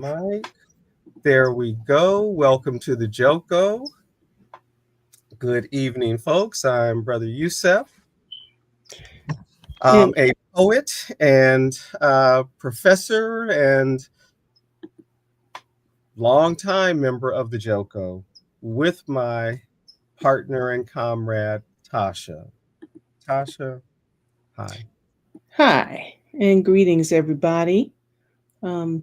Mike. There we go. Welcome to the Joko. Good evening, folks. I'm Brother Youssef. And I'm a poet and professor and longtime member of the Joko with my partner and comrade, Tasha. Tasha, hi. hi, and greetings, everybody um,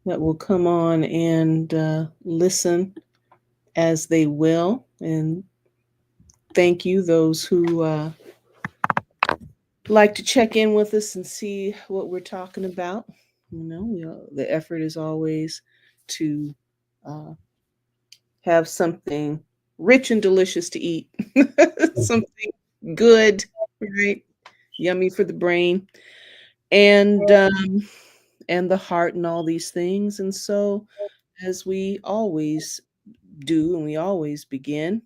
that will come on and listen as they will. And thank you, those who like to check in with us and see what we're talking about. The effort is always to uh, have something rich and delicious to eat, something good, right? Yummy for the brain. And and the heart and all these things. And so, as we always do, and we always begin,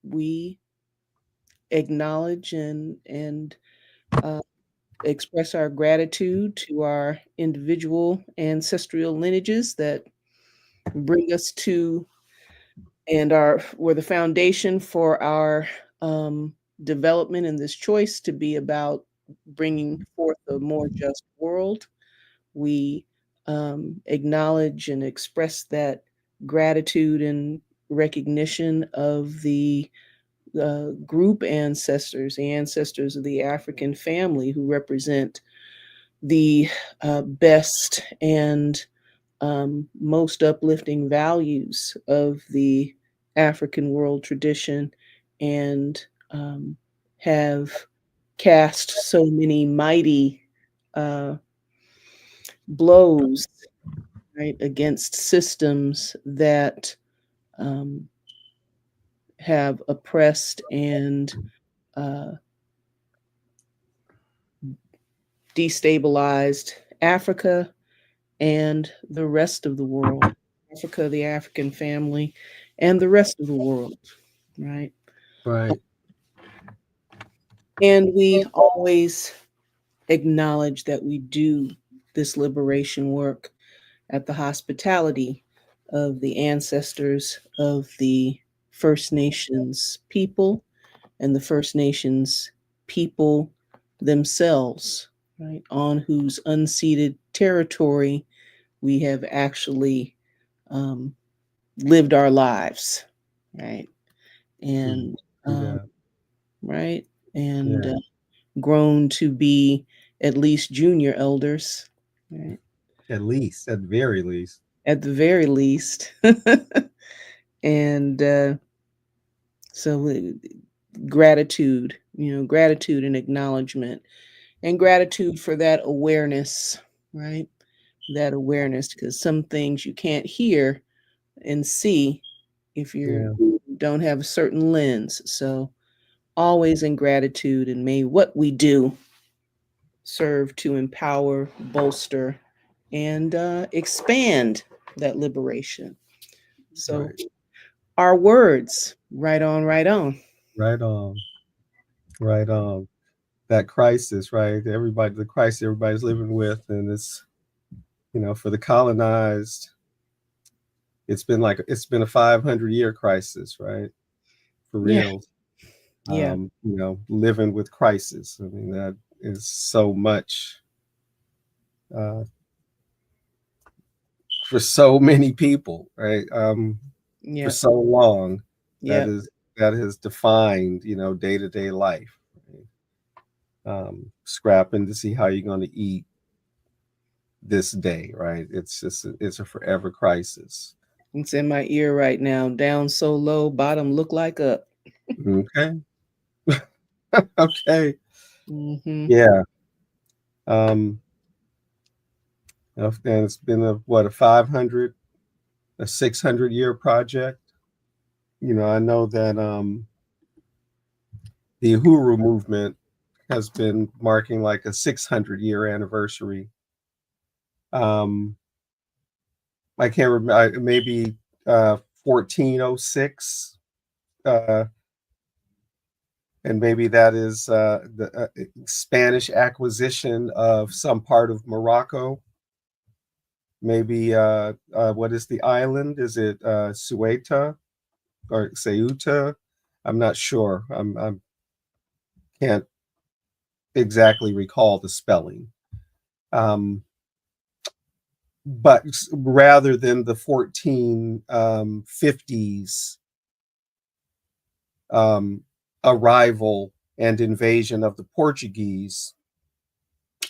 we acknowledge and uh, express our gratitude to our individual ancestral lineages that bring us to and are were the foundation for our um, development in this choice to be about bringing forth a more just world. We acknowledge and express that gratitude and recognition of the group ancestors, the ancestors of the African family who represent the best and most uplifting values of the African world tradition and have cast so many mighty uh, blows, right, against systems that um, have oppressed and uh, destabilized Africa and the rest of the world. Africa, the African family, and the rest of the world, right? Right. And we always acknowledge that we do this liberation work at the hospitality of the ancestors of the First Nations people and the First Nations people themselves, right, on whose unceded territory we have actually um, lived our lives, right, Mm, and um, yeah. right, and Yeah. grown to be at least junior elders, right, At least, at very least. at the very least, and so gratitude, gratitude and acknowledgement and gratitude for that awareness, right? That awareness, because some things you can't hear and see if you Yeah. don't have a certain lens. So, always in gratitude, and may what we do serve to empower, bolster, and expand that liberation. So, Right. our words, right on, right on. Right on. Right on. That crisis, right? Everybody, the crisis everybody's living with, and for the colonized, it's been a 500-year crisis, right? For Yeah, real. yeah, Living with crisis. I mean, that is so much uh, for so many people, right? For yeah, so long, that yeah. is that has defined, day to day life. Scrapping to see how you're going to eat this day, right? It's a forever crisis. It's in my ear right now. Down so low, bottom look like up. Okay. Okay. Mm-hmm. Yeah. Um, and it's been a 500, a 600-year project. I know that the Uhuru movement has been marking like a 600-year anniversary. Um, I can't remember, maybe 1406. Uh, and maybe that is the Spanish acquisition of some part of Morocco. maybe what is the island? Is it Ceuta or Ceuta? I'm not sure. I can't exactly recall the spelling. Um, but rather than the 1450s arrival and invasion of the Portuguese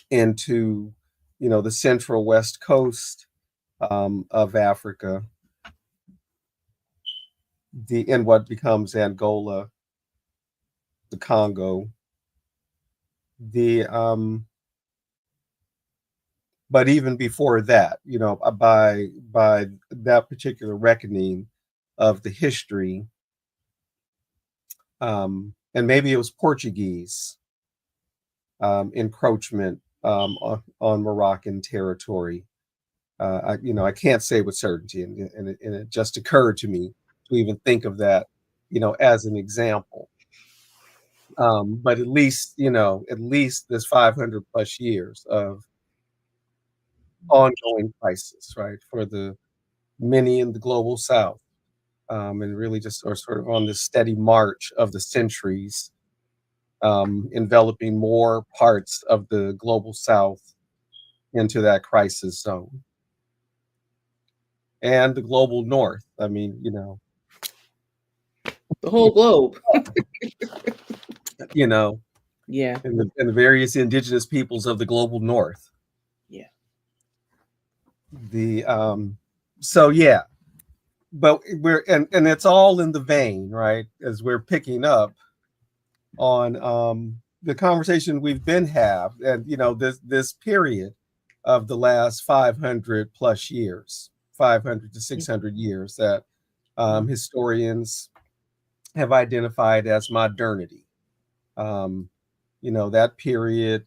into, the central west coast of Africa, in what becomes Angola, the Congo, the but even before that, by that particular reckoning of the history, and maybe it was Portuguese encroachment on Moroccan territory. I can't say with certainty, and it just occurred to me to even think of that, as an example. But at least this 500 plus years of ongoing crisis, right, for the many in the global South, and really just are sort of on this steady march of the centuries, enveloping more parts of the global South into that crisis zone, and the global North. I mean, The whole globe. you know, Yeah. and the various indigenous peoples of the global North. Yeah. The so yeah, but and it's all in the vein, right? As we're picking up on the conversation we've been have, and this period of the last 500 plus years, 500 to 600 years, that historians have identified as modernity. um, that period,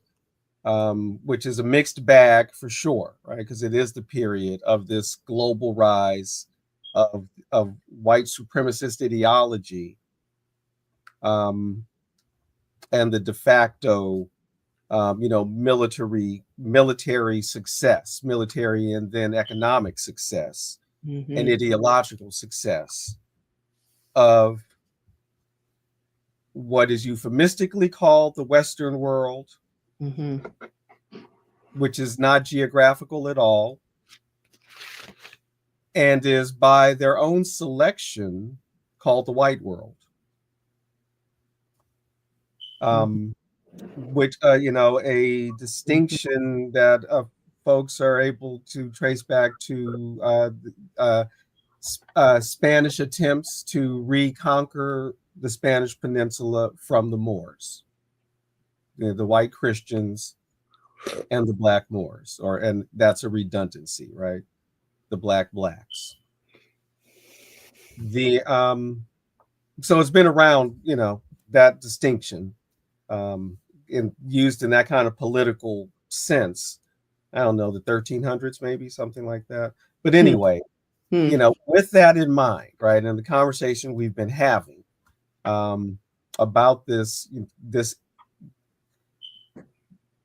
which is a mixed bag for sure, right? Because it is the period of this global rise of white supremacist ideology, um, and the de facto, military success, military and then economic success and Mm-hmm. ideological success of what is euphemistically called the Western world, Mm-hmm. which is not geographical at all, and is by their own selection called the white world. Um, which, a Mm-hmm. distinction that folks are able to trace back to uh, Spanish attempts to reconquer the Spanish peninsula from the Moors, the white Christians and the black Moors, and that's a redundancy, right? The black blacks. The So it's been around, that distinction, used in that kind of political sense. I don't know, the 1300s, maybe something like that. But anyway, with that in mind, right, and the conversation we've been having about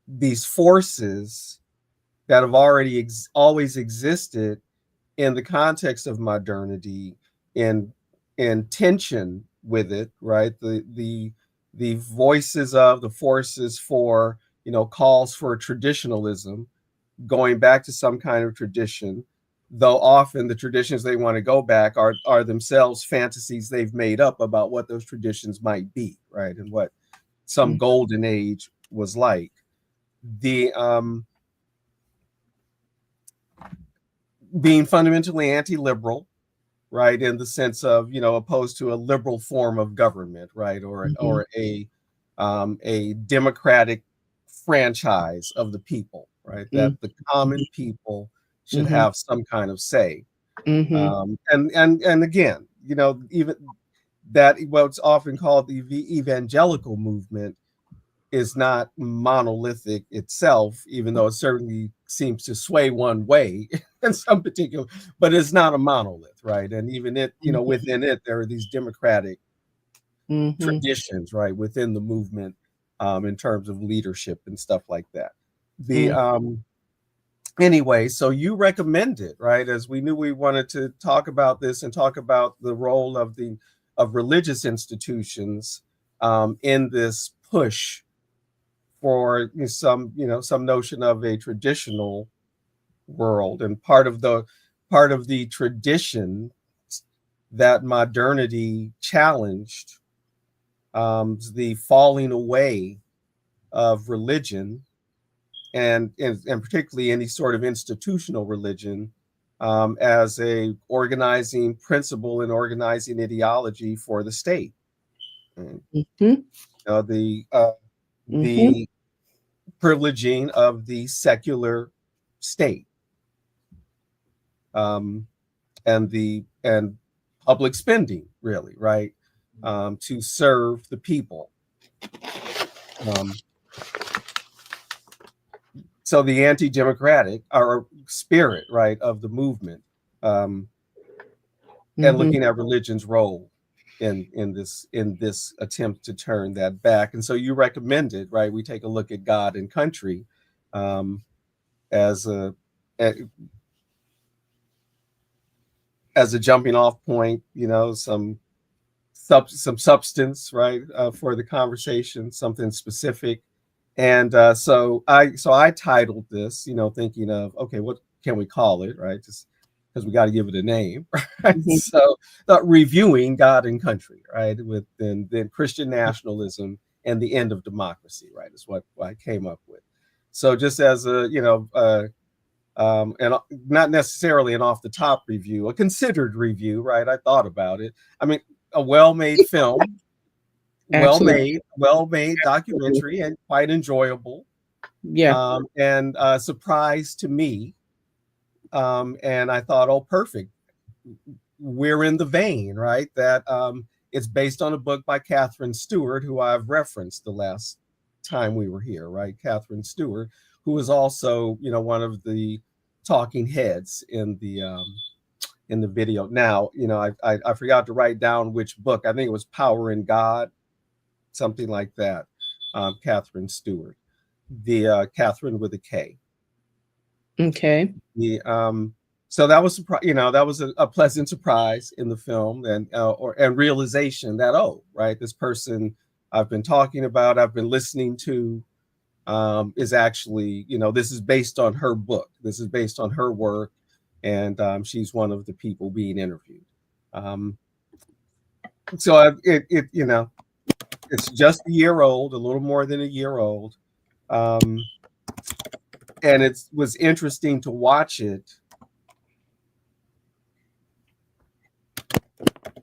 these forces that have always existed in the context of modernity, in tension with it, right? The voices of the forces for, calls for traditionalism, going back to some kind of tradition, though often the traditions they want to go back are themselves fantasies they've made up about what those traditions might be, right? And what some golden age was like. The Being fundamentally anti-liberal, right, in the sense of, opposed to a liberal form of government, right, Mm-hmm. or a democratic franchise of the people, right, that the common people should Mm-hmm. have some kind of say. Mm-hmm. And again, even that, what's often called the evangelical movement, is not monolithic itself, even though it certainly seems to sway one way in some particular, but it's not a monolith, right? And even it, within it, there are these democratic Mm-hmm. traditions, right, within the movement, in terms of leadership and stuff like that. The Mm-hmm. anyway, so you recommended, right? As we knew we wanted to talk about this and talk about the role of the of religious institutions in this push for some, some notion of a traditional world, and part of the tradition that modernity challenged, the falling away of religion, and particularly any sort of institutional religion, as a organizing principle and organizing ideology for the state. And, Mm-hmm. Mm-hmm. the privileging of the secular state, um, and public spending, really, right, to serve the people. Um, so the anti-democratic or spirit, right, of the movement, um, and Mm-hmm. looking at religion's role in this attempt to turn that back. And so you recommended, right, we take a look at God and country, um, as a as a jumping off point, some substance, right, for the conversation, something specific. And so I titled this, thinking of, okay, what can we call it, right? Just because we got to give it a name, right? Mm-hmm. So reviewing God and country, right, with then Christian nationalism and the end of democracy, right, is what I came up with. So just as a and not necessarily an off the top review, a considered review, right? I thought about it. I mean, a well made film, Absolutely. well made documentary, and quite enjoyable, Yeah. and a surprise to me. And I thought, oh, perfect. We're in the vein, right? That it's based on a book by Catherine Stewart, who I've referenced the last time we were here, right? Catherine Stewart, who is also, one of the talking heads in the video. Now, I forgot to write down which book. I think it was Power in God, something like that. Catherine Stewart, the Catherine with a K. Okay. The So that was that was a pleasant surprise in the film, and realization that, oh, right, this person I've been talking about, I've been listening to, is actually, this is based on her book. This is based on her work, and she's one of the people being interviewed. Um, so it's just a year old, a little more than a year old, um, and it was interesting to watch it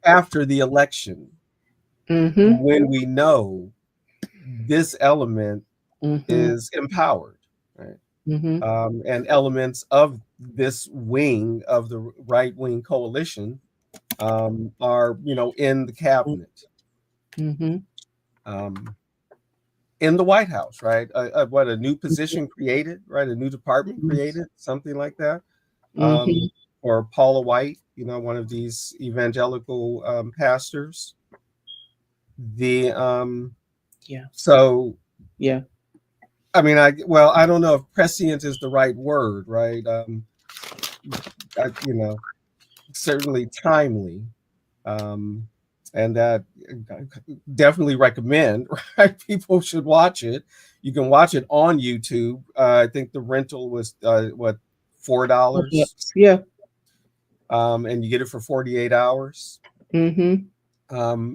after the election, Mm-hmm. when we know this element Mm-hmm. is empowered, right? Mm-hmm. And elements of this wing of the right wing coalition, are, in the cabinet, Mm-hmm. um, in the White House, right? What, a new position created, right? A new department created, something like that. Mm-hmm. Or Paula White, one of these evangelical pastors. The Yeah. So Yeah. I mean, I don't know if prescient is the right word, right? I, you know, Certainly timely, um, and that definitely recommend. Right, people should watch it. You can watch it on YouTube. I think the rental was what, $4, Yeah. and you get it for 48 hours. Mm-hmm.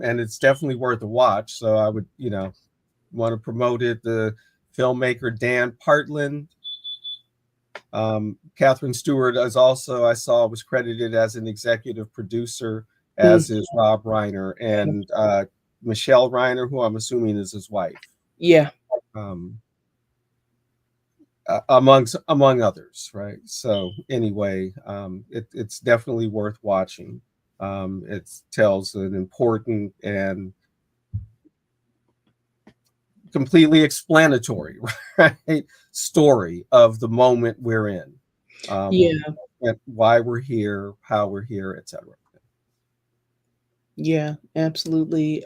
And it's definitely worth a watch. So I would, want to promote it. The filmmaker Dan Partland. Catherine Stewart is also, I saw, was credited as an executive producer, Mm. as is Rob Reiner and Michelle Reiner, who I'm assuming is his wife, Yeah. um, among others, right? So anyway, it's definitely worth watching. It tells an important and completely explanatory, right, story of the moment we're in, Yeah. and why we're here, how we're here, etc. Yeah. Absolutely.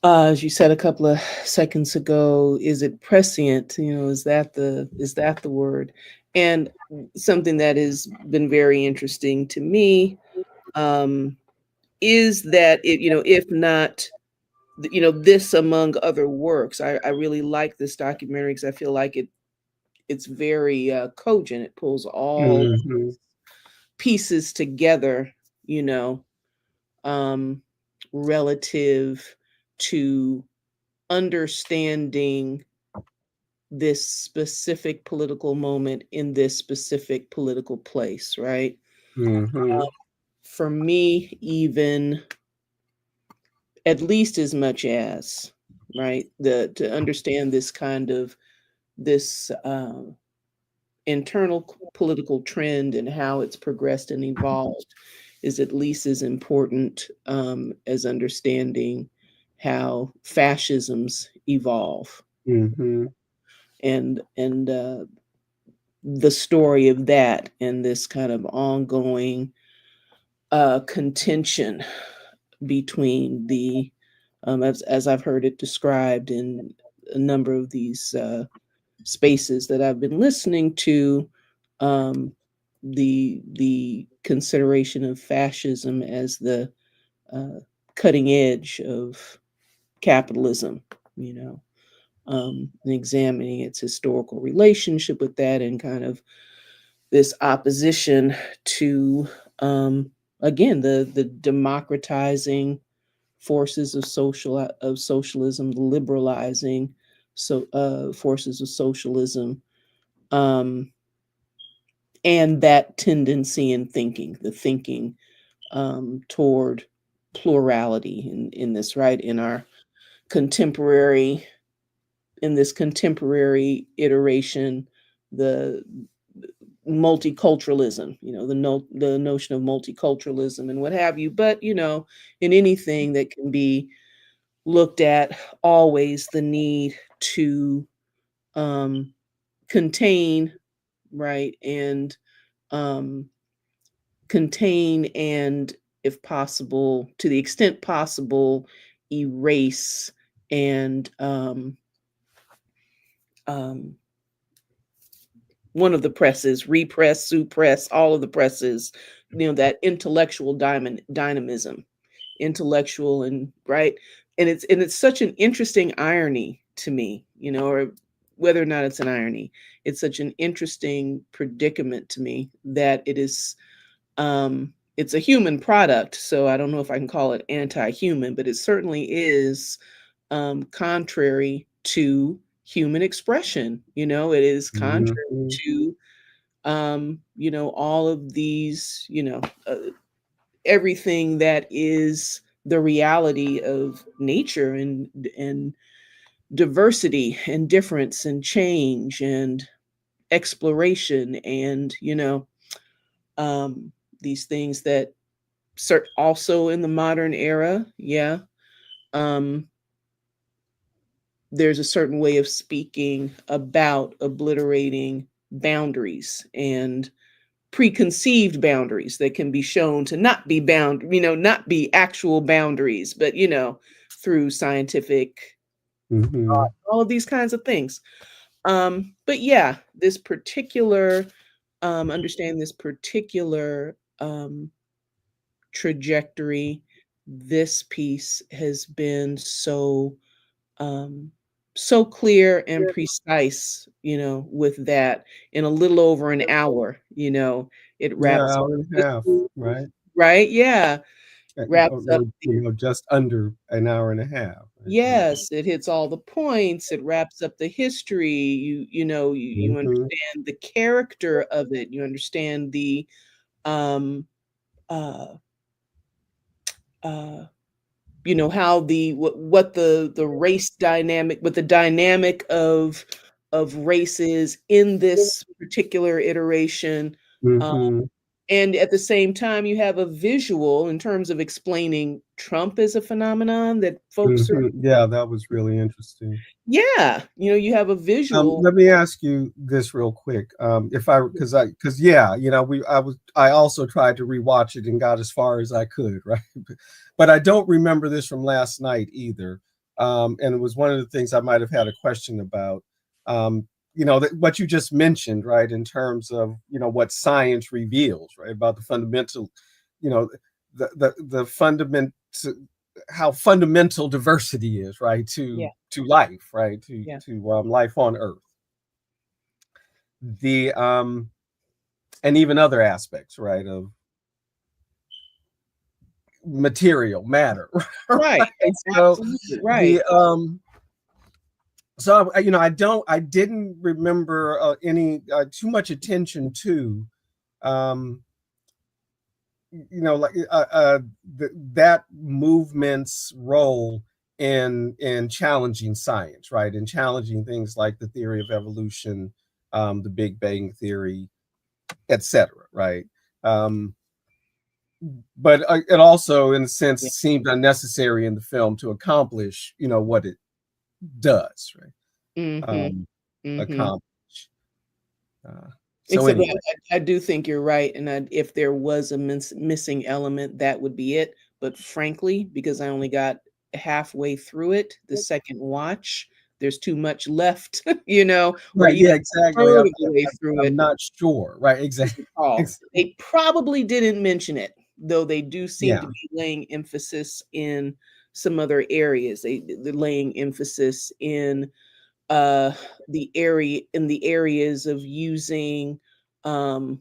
As you said a couple of seconds ago, is it prescient? Is that the word? And something that has been very interesting to me, um, is that if not, this among other works, I really like this documentary because I feel like it's very cogent. It pulls all Hmm. pieces together, you know, um, relative to understanding this specific political moment in this specific political place, right? Hmm. For me, even at least as much as, right, the to understand this kind of this internal political trend and how it's progressed and evolved is at least as important as understanding how fascisms evolve, Hmm. and the story of that and this kind of ongoing contention between the as I've heard it described in a number of these spaces that I've been listening to, um, the consideration of fascism as the uh, cutting edge of capitalism, you know, and examining its historical relationship with that, and kind of this opposition to, again, the democratizing forces of socialism, the liberalizing forces of socialism, um, and that tendency in thinking, the thinking toward plurality in this, right, in our contemporary, in this contemporary iteration, the multiculturalism, the notion of multiculturalism and what have you. But in anything that can be looked at, always the need to um, contain, right, and um, contain, and if possible, to the extent possible, erase and um, one of the presses, repress, suppress, all of the presses, that intellectual dynamism, intellectual, and right. And it's such an interesting irony to me, or whether or not it's an irony, it's such an interesting predicament to me that it's a human product. So I don't know if I can call it anti-human, but it certainly is contrary to human expression. It is contrary Hmm. to all of these, everything that is the reality of nature, and diversity and difference and change and exploration, and these things that also in the modern era, yeah, um, there's a certain way of speaking about obliterating boundaries and preconceived boundaries that can be shown to not be not be actual boundaries, but through scientific, Hmm. all of these kinds of things. But yeah, this particular understanding this particular trajectory, this piece has been um, so clear and precise, with that in a little over an hour, it Yeah, wraps up hour and a this, half, right? right? Yeah, wraps up Or, just under an hour and a half. Right? yes, it hits all the points, it wraps up the history, you Hmm. understand the character of it, you understand the um uh uh how what the race dynamic, what the dynamic of races in this particular iteration, um, Hmm. and at the same time you have a visual in terms of explaining Trump as a phenomenon that folks are, Hmm. Yeah, that was really interesting. yeah, you have a visual. Let me ask you this real quick. If I, because yeah, I also tried to rewatch it and got as far as I could, right? But I don't remember this from last night either. and it was one of the things I might have had a question about. You know, what you just mentioned, right, in terms of, you know, what science reveals, right, about the fundamental, you know, the fundament, how fundamental diversity is, right, Yeah. to life, right, Yeah. to life on Earth. The and even other aspects, right, of material matter, Right. right? So Absolutely right. the so you know, I didn't remember any too much attention to um you know, like that movement's role in challenging science, right, in challenging things like the theory of evolution, the Big Bang theory, etc., right. um but it also, in a sense, Yeah. seemed unnecessary in the film to accomplish, you know, what it does, right, Mm-hmm. um Mm-hmm. accomplish. uh, so Except anyway. I do think you're right, and if there was a missing element, that would be it. But frankly, because I only got halfway through it, the second watch, there's too much left, or Right, even yeah, a exactly. third of the way through I'm it not sure, right, to exactly. recall. They probably didn't mention it, though they do seem Yeah. to be laying emphasis in some other areas. They're laying emphasis in the areas of using um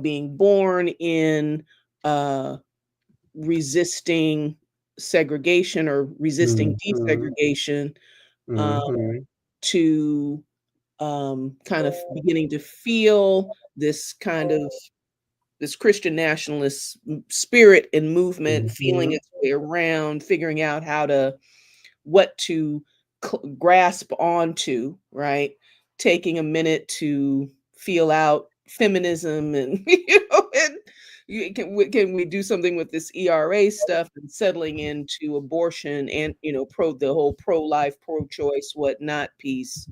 being born in uh resisting segregation or resisting Mhm, desegregation, um mhm, to kind of beginning to feel this Christian nationalist spirit and movement, feeling mhm, its way around, figuring out what to grasp onto, right? Taking a minute to feel out feminism and and can we do something with this ERA stuff, and settling into abortion and the whole pro-life, pro-choice, whatnot piece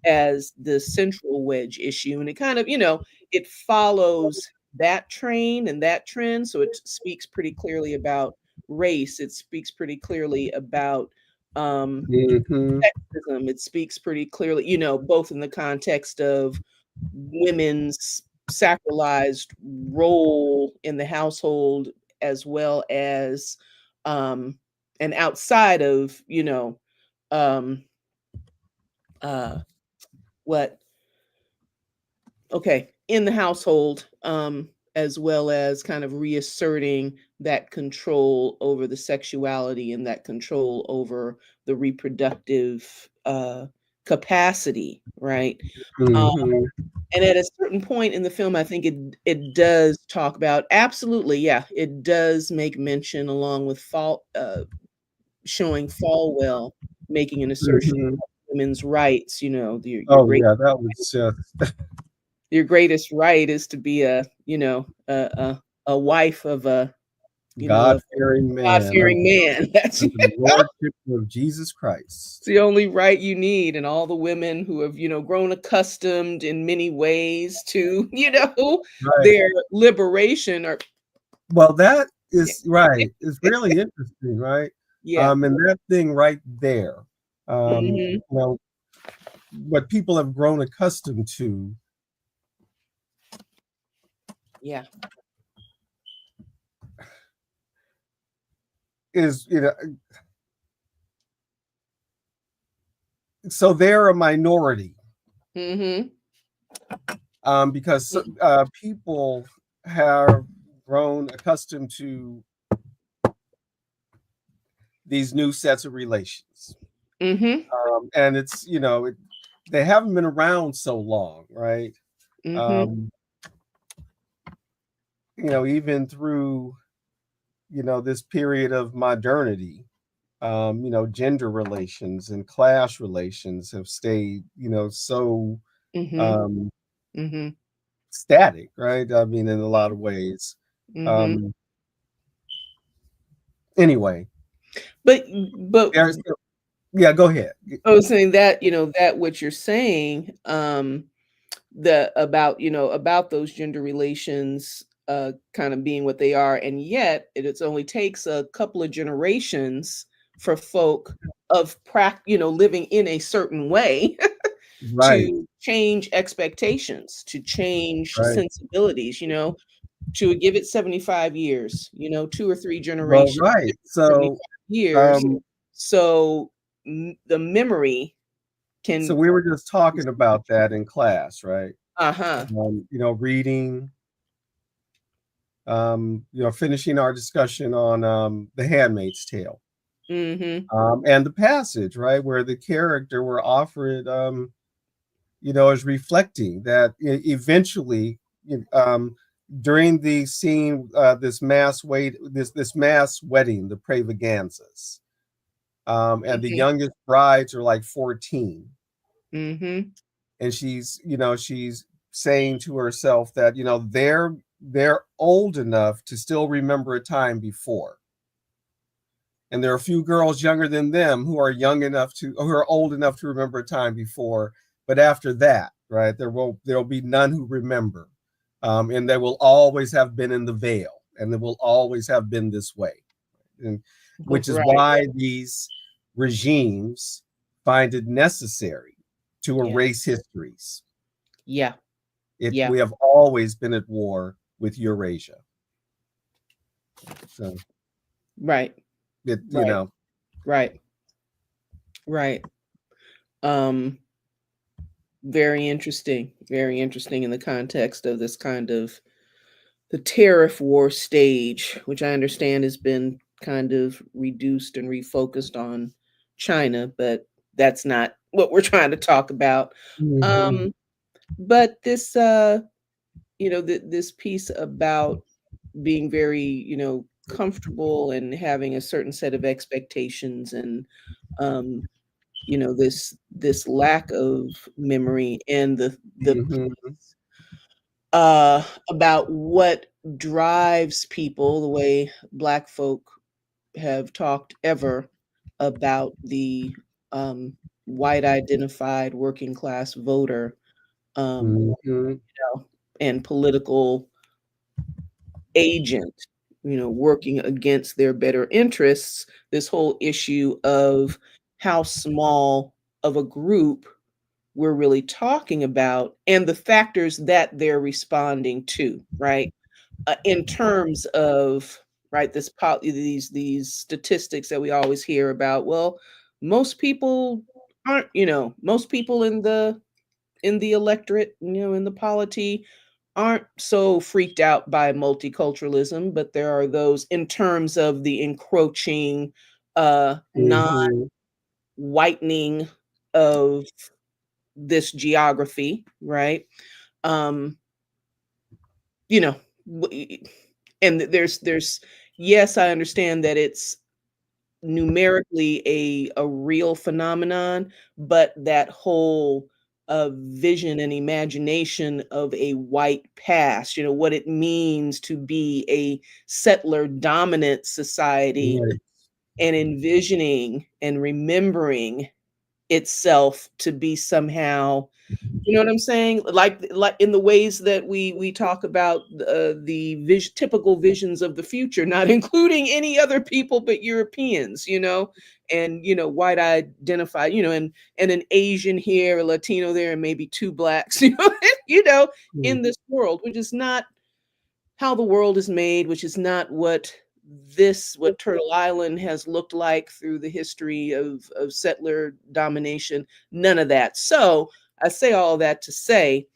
as the central wedge issue. And it kind of, it follows that train and that trend. So it speaks pretty clearly about race. It speaks pretty clearly about um, mhm, sexism. It speaks pretty clearly, both in the context of women's sacralized role in the household, as well as um, and outside of, um, uh, what okay, in the household, as well as kind of reasserting that control over the sexuality and that control over the reproductive capacity, right? Um, mhm, and at a certain point in the film, I think it does talk about, absolutely, yeah, it does make mention, along with showing Falwell making an assertion mhm. of women's rights. Your Oh, great yeah, that was just your greatest right is to be a wife of a of God-fearing man God-fearing man. That's under the lordship of Jesus Christ. the only right you need, and all the women who have grown accustomed in many ways to Right. their liberation, or Well, that yeah, is right. It's really interesting, right? yeah. And that thing right there, Hmm. you know, what people have grown accustomed to Yeah. is, you know, so they're a minority, Hmm. because people have grown accustomed to these new sets of relations, Hmm. and it's, you know, they haven't been around so long, right? Hmm. Um, you know, even through, you know, this period of modernity, you know, gender relations and class relations have stayed, you know, so Hmm. um, Hmm. static, right? I mean, in a lot of ways. Hmm. Um, anyway, but there's, yeah, go ahead. I was saying that, that what you're saying, the about those gender relations kind of being what they are, and yet it's only takes a couple of generations for folk of living in a certain way Right. to change expectations, to change Right. sensibilities, to give it 75 years, 2 or 3 Well, generations, right. 75 So, years. um, So the memory so can, we were just talking about that in class, right? uh-huh. Reading, finishing our discussion on The Handmaid's Tale, Mm-hmm. and the passage, right, where the character were offered, is reflecting that eventually, during the scene, this mass wedding, the Pravaganzas, and the Mm-hmm. youngest brides are like 14, Mm-hmm. and she's saying to herself that they're old enough to still remember a time before, and there are a few girls younger than them who are old enough to remember a time before, but after that, right, there'll be none who remember, and they will always have been in the veil, and they will always have been this way, and which is Right. why these regimes find it necessary to Yeah. erase histories. Yeah. Yeah. We have always been at war with Eurasia. So Right. it, Right. Right. Right. Um, Very interesting. Very interesting in the context of this kind of the tariff war stage, which I understand has been kind of reduced and refocused on China, but that's not what we're trying to talk about. Mhm. Um, but this piece about being very, comfortable and having a certain set of expectations and um, this lack of memory and the Mhm. about what drives people the way Black folk have talked ever about the um, white identified working class voter, Mhm. and political agent, working against their better interests. This whole issue of how small of a group we're really talking about and the factors that they're responding to, right? In terms of right these statistics that we always hear about. Well, most people most people in the electorate, in the polity, aren't so freaked out by multiculturalism, but there are those in terms of the encroaching Mhm. non-whitening of this geography, right? Um, you know, and there's yes, I understand that it's numerically a real phenomenon, but that whole vision and imagination of a white past, what it means to be a settler dominant society Right. and envisioning and remembering itself to be somehow, you know what I'm saying? Like in the ways that we talk about the typical visions of the future, not including any other people but Europeans, and white identified, and an Asian here, a Latino there, and maybe 2 blacks, you know, Mm. in this world, which is not how the world is made, which is not what Turtle Island has looked like through the history of settler domination. None of that. So I say all that to say,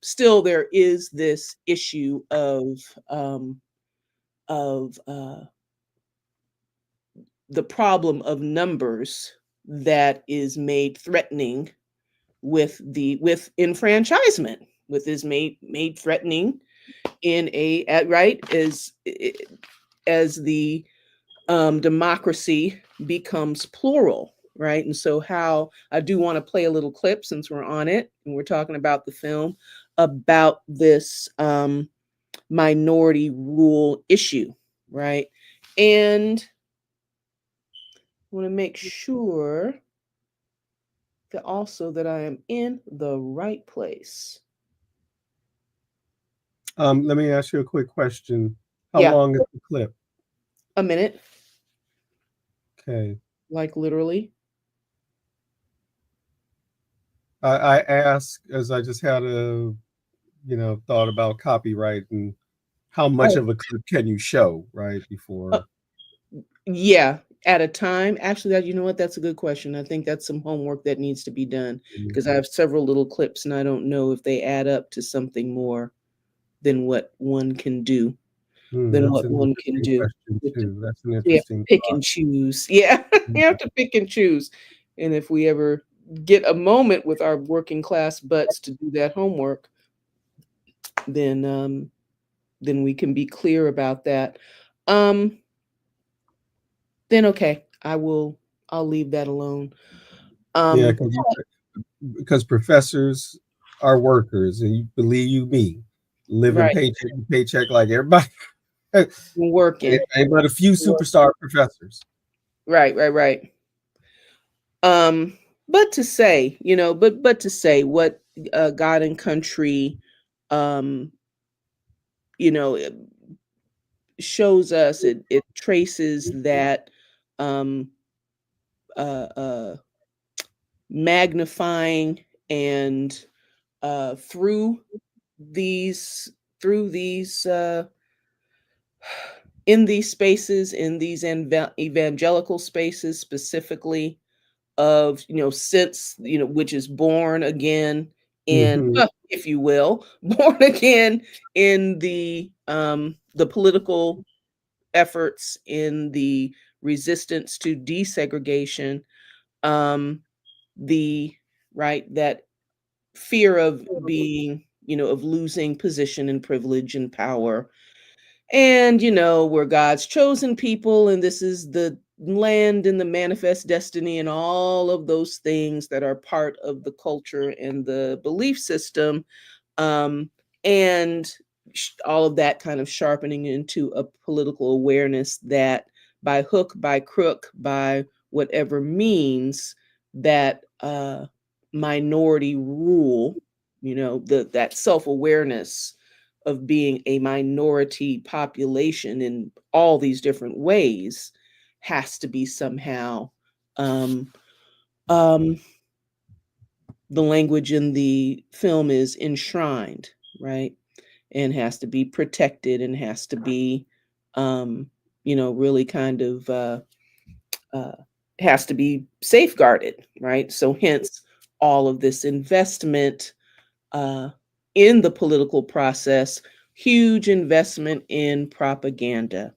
still there is this issue of the problem of numbers that is made threatening with enfranchisement, with is made threatening in right as the democracy becomes plural, right? And so, how I do want to play a little clip since we're on it and we're talking about the film about this minority rule issue, right? And I want to make sure that also that I am in the right place. Let me ask you a quick question. How Yeah, long is the clip? a minute. Okay. like literally. I asked as I just had a thought about copyright and how much Oh, of a clip can you show, right? uh, Before. yeah, at a time. Actually, that you know what? That's a good question. I think that's some homework that needs to be done because I have several little clips and I don't know if they add up to something more than what one can do. Than That's what an one can interesting do. question too. That's an We have to interesting pick thought. and choose. Yeah, we have to pick and choose. And if we ever get a moment with our working class butts to do that homework, then then we can be clear about that. Um, then okay, I'll leave that alone. Yeah, Um, because professors are workers, and you believe you me, living right, paycheck to paycheck like everybody. working. Ain't but a few Work. superstar professors. Right, right, right. But to say, but to say what God and country um, you know, shows us, it traces that um uh uh magnifying and through these in these spaces, in these evangelical spaces specifically, of since which is born again in, Hmm. if you will, born again in the political efforts, in the resistance to desegregation, um, the right, that fear of being, of losing position and privilege and power. And, we're God's chosen people, and this is the land and the manifest destiny, and all of those things that are part of the culture and the belief system. um, and all of that kind of sharpening into a political awareness that by hook, by crook, by whatever means, that minority rule, that self-awareness of being a minority population in all these different ways has to be somehow um, um, the language in the film is enshrined, right? And has to be protected and has to be, um, really kind of uh, has to be safeguarded, right? So, hence all of this investment uh, in the political process, huge investment in propaganda,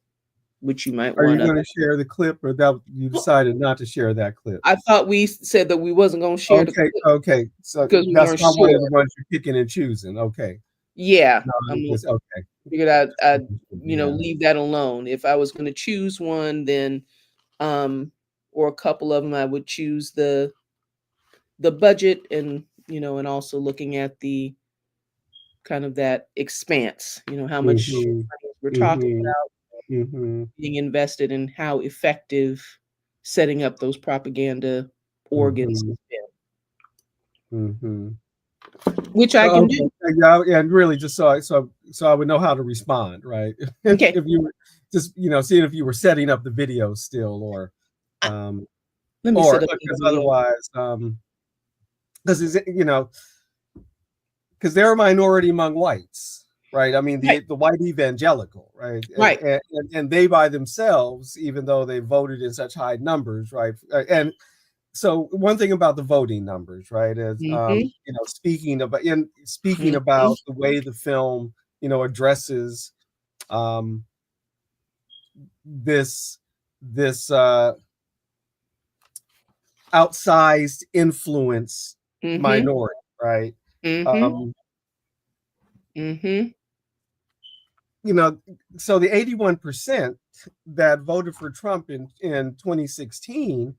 which you might Are you want to. going to share the clip, or that you decided not to share that clip? I thought we said that we wasn't going to share the Okay, clip okay. So because we that's weren't not one of sure. the ones you're picking and choosing. Okay. Yeah, No, I'm okay. figured I'd Yeah. leave that alone. If I was going to choose one, then or a couple of them, I would choose the budget, and and also looking at the kind of that expanse. How much Mm-hmm. money we're talking Mm-hmm. about Mm-hmm. being invested, and how effective setting up those propaganda organs Mm-hmm. has been, Mm-hmm. which I can Okay. do. Yeah, and really just so I would know how to respond, right? Okay, If you were just, seeing if you were setting up the video still, I, um let me or set up the because video. otherwise, because is it, because they're a minority among whites, right? I mean, Right, the white evangelical, right? right. And they by themselves, even though they voted in such high numbers, right? And so one thing about the voting numbers, right, is Mm-hmm, speaking mm-hmm, about the way the film, addresses um, this this outsized influence mm-hmm, minority, right? mm-hmm, Um, mm-hmm, you know, so the 81% that voted for Trump in 2016,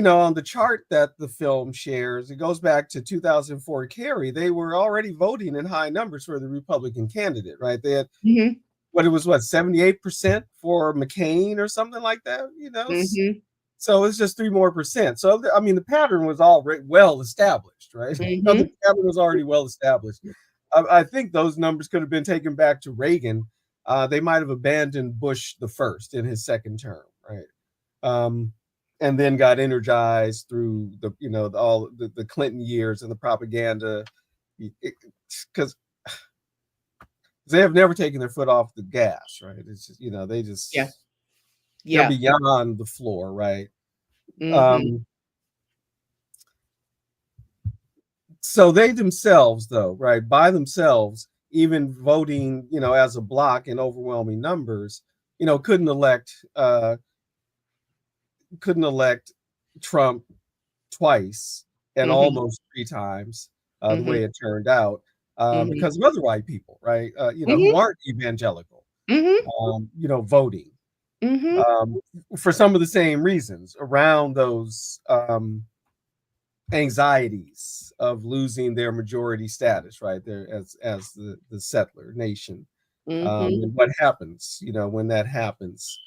on the chart that the film shares, it goes back to 2004 Kerry. They were already voting in high numbers for the Republican candidate, right? They had mm-hmm, 78% for McCain or something like that, mm-hmm, So it's just 3 more percent. So I mean, the pattern was already well established, right? The mm-hmm. pattern was already well established. I think those numbers could have been taken back to Reagan. They might have abandoned Bush the first in his second term, right? and then got energized through the all the Clinton years and the propaganda, because they have never taken their foot off the gas, right? It's just they just Yeah. they're Yeah. beyond the floor, right? Mm-hmm. So they themselves, though, right, by themselves, even voting, as a block in overwhelming numbers, couldn't elect Trump twice and Mm-hmm. almost three times, the Mm-hmm. way it turned out, Mm-hmm. because of other white people, right, who Mm-hmm. aren't evangelical, Mm-hmm. voting, Mm-hmm. um, for some of the same reasons around those anxieties of losing their majority status, right there as the settler nation, Mm-hmm. and what happens, when that happens.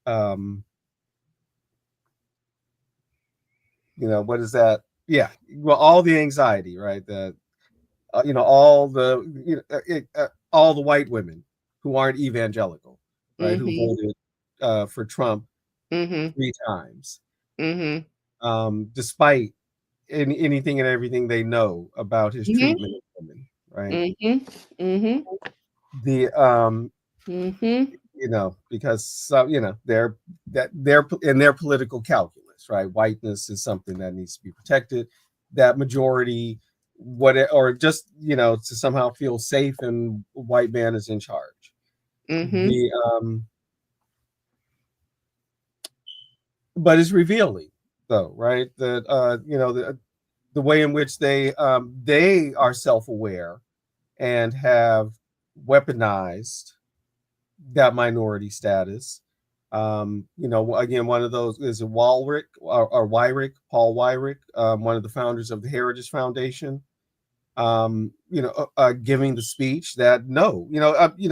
Um, what is that? Yeah, well, all the anxiety, right? That all the white women who aren't evangelical, right? Who Mm-hmm. voted for Trump Mm-hmm. three times, Mm-hmm. despite anything and everything they know about his treatment of women, right? Mm-hmm. Mm-hmm. The Mm-hmm. because they're in their political calculus, right? Whiteness is something that needs to be protected. That majority, or just to somehow feel safe and white man is in charge. Mm-hmm. The But it's revealing, though, right? That the way in which they are self-aware and have weaponized that minority status. Again, one of those is Walrick or Wyrick, Paul Wyrick, one of the founders of the Heritage Foundation. Giving the speech that no,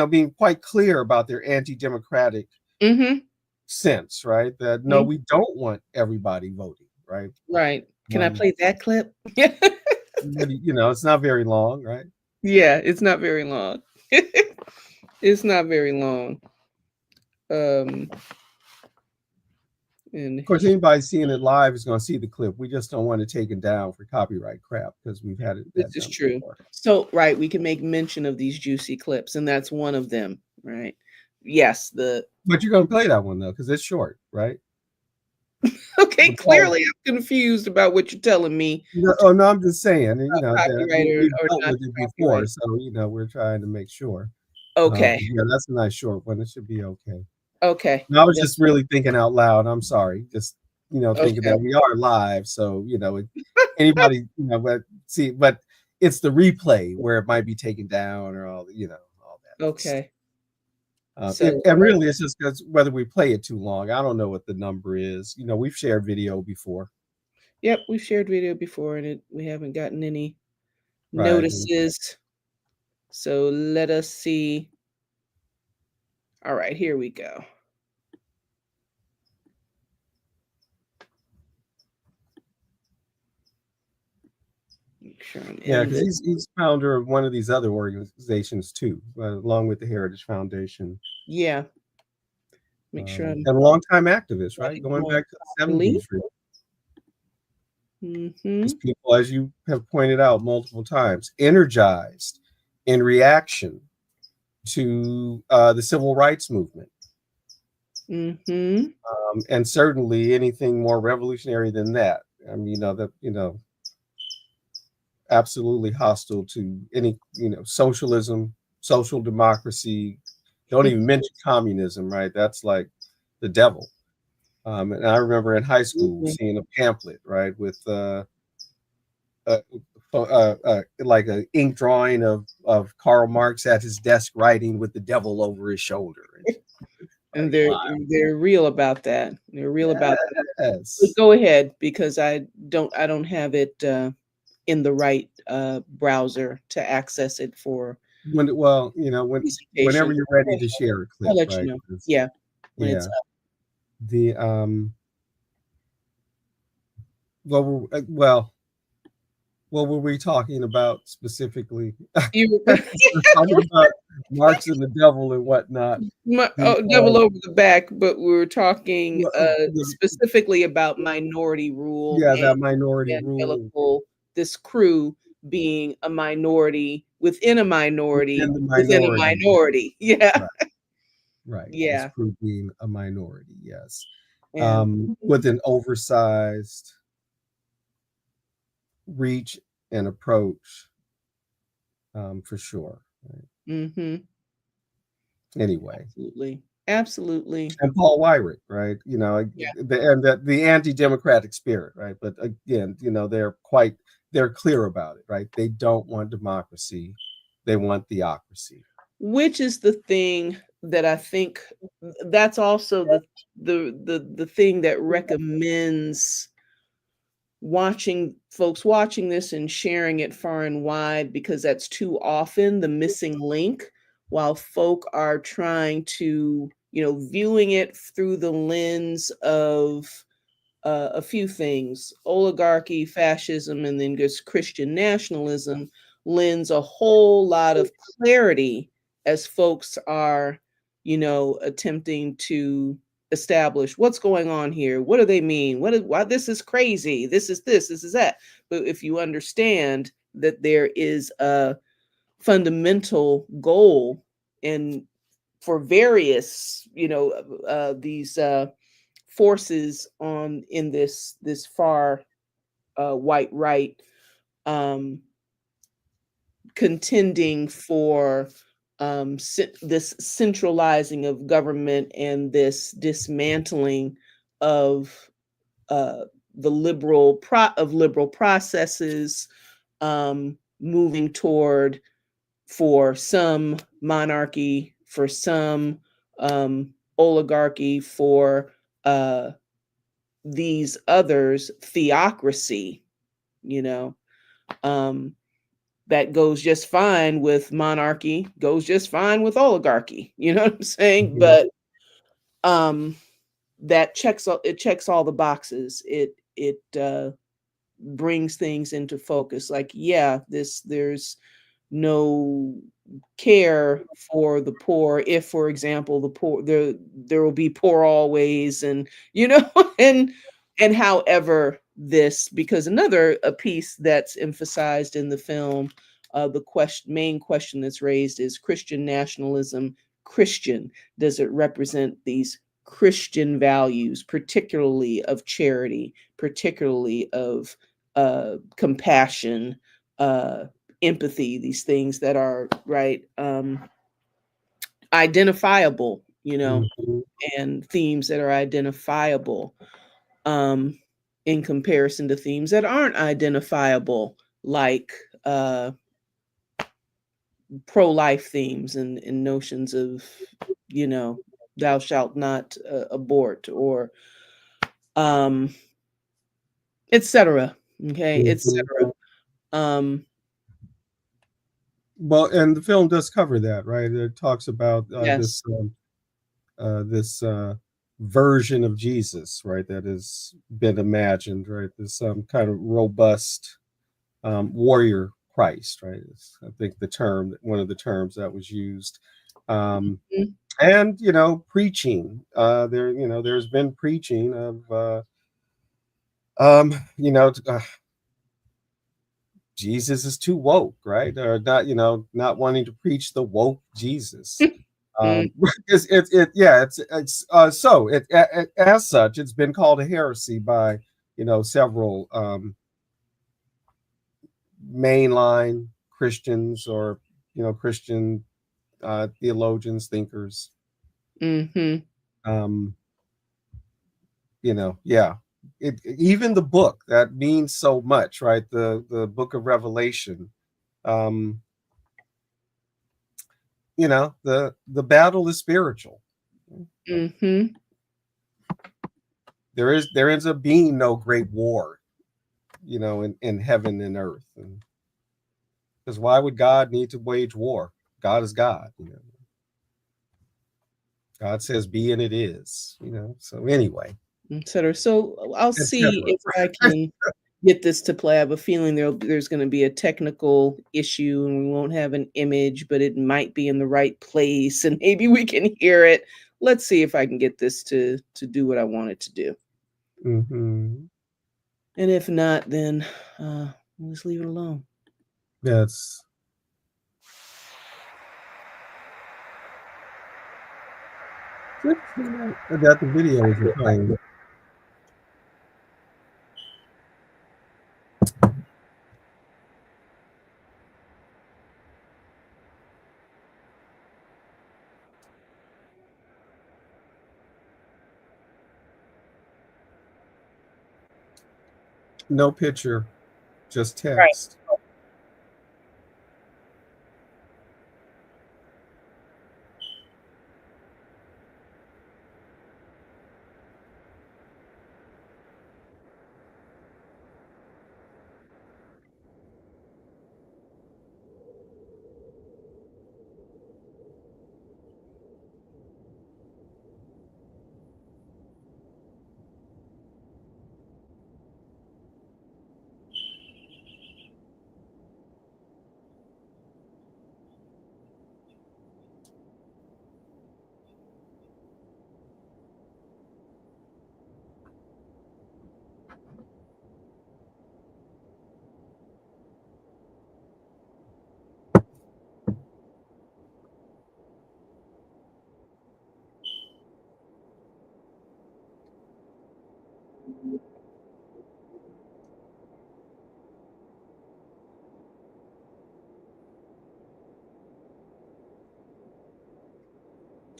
being quite clear about their anti-democratic Mm-hmm. sense, right? That no, Mm-hmm. we don't want everybody voting, right? Right. Can I Um, play that clip? it's not very long, right? Yeah, it's not very long. It's not very long. Um, and Of course, anybody seeing it live is going to see the clip. We just don't want to take it down for copyright crap because we've had this that is done true. before. So, right, we can make mention of these juicy clips, and that's one of them, right? Yes, the But you're going to play that one though because it's short, right? okay, The Paul, clearly I'm confused about what you're telling me. oh no, I'm just saying, that Copyright we've or dealt not with it before, copyright. so we're trying to make sure. Okay. Yeah, that's a nice short one. It should be okay. Okay. And I was Then- just really thinking out loud. I'm sorry, just thinking Okay. that we are live, so anybody but it's the replay where it might be taken down or all that other stuff. Okay. So, And really, it's just because whether we play it too long, I don't know what the number is. We've shared video before, yep, we've shared video before, and we haven't gotten any right? notices. So let us see. All right, here we go. Make sure I'm Yeah, in because this. he's founder of one of these other organizations too, along with the Heritage Foundation, Yeah. Make sure I'm and a longtime activist, right? running Going on back to the properly. 70s, Mm-hmm. because people, as you have pointed out multiple times, energized in reaction to the civil rights movement. Mm-hmm. And certainly anything more revolutionary than that. I mean, absolutely hostile to any, socialism, social democracy. Don't even mention communism, right? That's like the devil. And I remember in high school seeing a pamphlet, right, with like an ink drawing of Karl Marx at his desk writing with the devil over his shoulder. And Like, wow. they're real about that. They're real about that. But Yes. go ahead because I don't have it in the right browser to access it for Whenever presentation. you're ready to share a I'll clip, let you right? know. Yeah, when it's Yeah. up. The well, what were we talking about specifically? You We're talking about Marx and the devil and whatnot. The Double over the back, but we were talking the, specifically about minority rule yeah, and that minority rule evangelical, this crew being a minority within a minority within the within a minority. minority. Yeah. Right, right. This Yeah. crew being a minority, yes. And With an oversized reach and approach, for sure. Right? mm-hmm. Anyway, Absolutely. Absolutely. and Paul Weyrich, right? Yeah. The anti-democratic spirit, right? But again, they're clear about it, right? They don't want democracy; they want theocracy. Which is the thing that I think that's also the thing that recommends watching this and sharing it far and wide, because that's too often the missing link while folk are trying to, viewing it through the lens of a few things: oligarchy, fascism, and then just Christian nationalism lends a whole lot of clarity as folks are, attempting to establish what's going on here. What do they mean? Why this is crazy? This is that. But if you understand that there is a fundamental goal in for various, these forces on in this far white right, um, contending for this centralizing of government and this dismantling of uh, the liberal processes, moving toward, for some, monarchy, for some, oligarchy, for these others, theocracy, you know, um, that goes just fine with monarchy, goes just fine with oligarchy. You know what I'm saying? Mhm. But that checks all the boxes. It brings things into focus. Like, yeah, there's no care for the poor. If, for example, the poor, there will be poor always, and and however this, because another a piece that's emphasized in the film, the main question that's raised is: Christian nationalism Christian? Does it represent these Christian values, particularly of charity, particularly of compassion, uh, empathy, these things that are right, identifiable, Mhm. and themes that are identifiable, um, in comparison to themes that aren't identifiable, like pro-life themes and notions of, thou shalt not abort, or um, etc. Okay, Mhm. etc. Um, Well, and the film does cover that, right? It talks about yes. this version of Jesus, right? That has been imagined, right? This kind of robust warrior Christ, right? It's, I think one of the terms that was used, Mm, and preaching. There's been preaching of, you know, Jesus is too woke, right? Or not, not wanting to preach the woke Jesus. mm, As such, it's been called a heresy by several mainline Christians, or Christian theologians, thinkers. mhm, Um, yeah. Even the book that means so much, right? The book of Revelation. Um, the battle is spiritual. mhm. There ends up being no great war, in heaven and earth. And because why would God need to wage war? God is God. God says be and it is. So anyway, Etc. So I'll see etc. if I can get this to play. I have a feeling there's going to be a technical issue and we won't have an image, but it might be in the right place and maybe we can hear it. Let's see if I can get this to do what I want it to do. Mm-hmm. And if not, then we'll just leave it alone. Yes. That the video is playing. No picture, just text.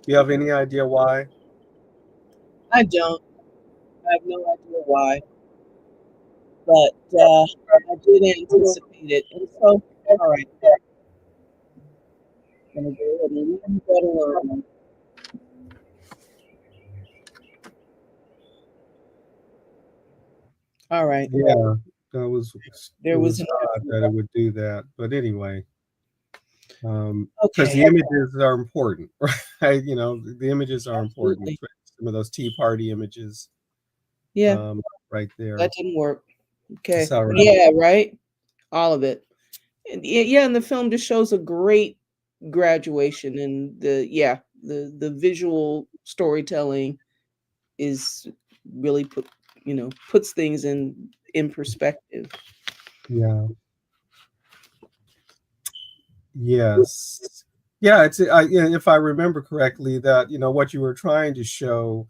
You have any idea why? I don't. I have no idea why, but I did anticipate it. And so, all right, I'm going to go ahead and leave that alone. All right. Yeah, that was There it was was an odd that it would do that. But anyway, because okay. the images are important, right? You know, the images are important. Absolutely. Some of those Tea Party images, Yeah, right there. that didn't work. Okay. Sorry. Yeah, right. All of it. And yeah, and the film just shows a great graduation and the visual storytelling is really puts things in perspective. Yeah. Yes. Yeah. If I remember correctly, that what you were trying to show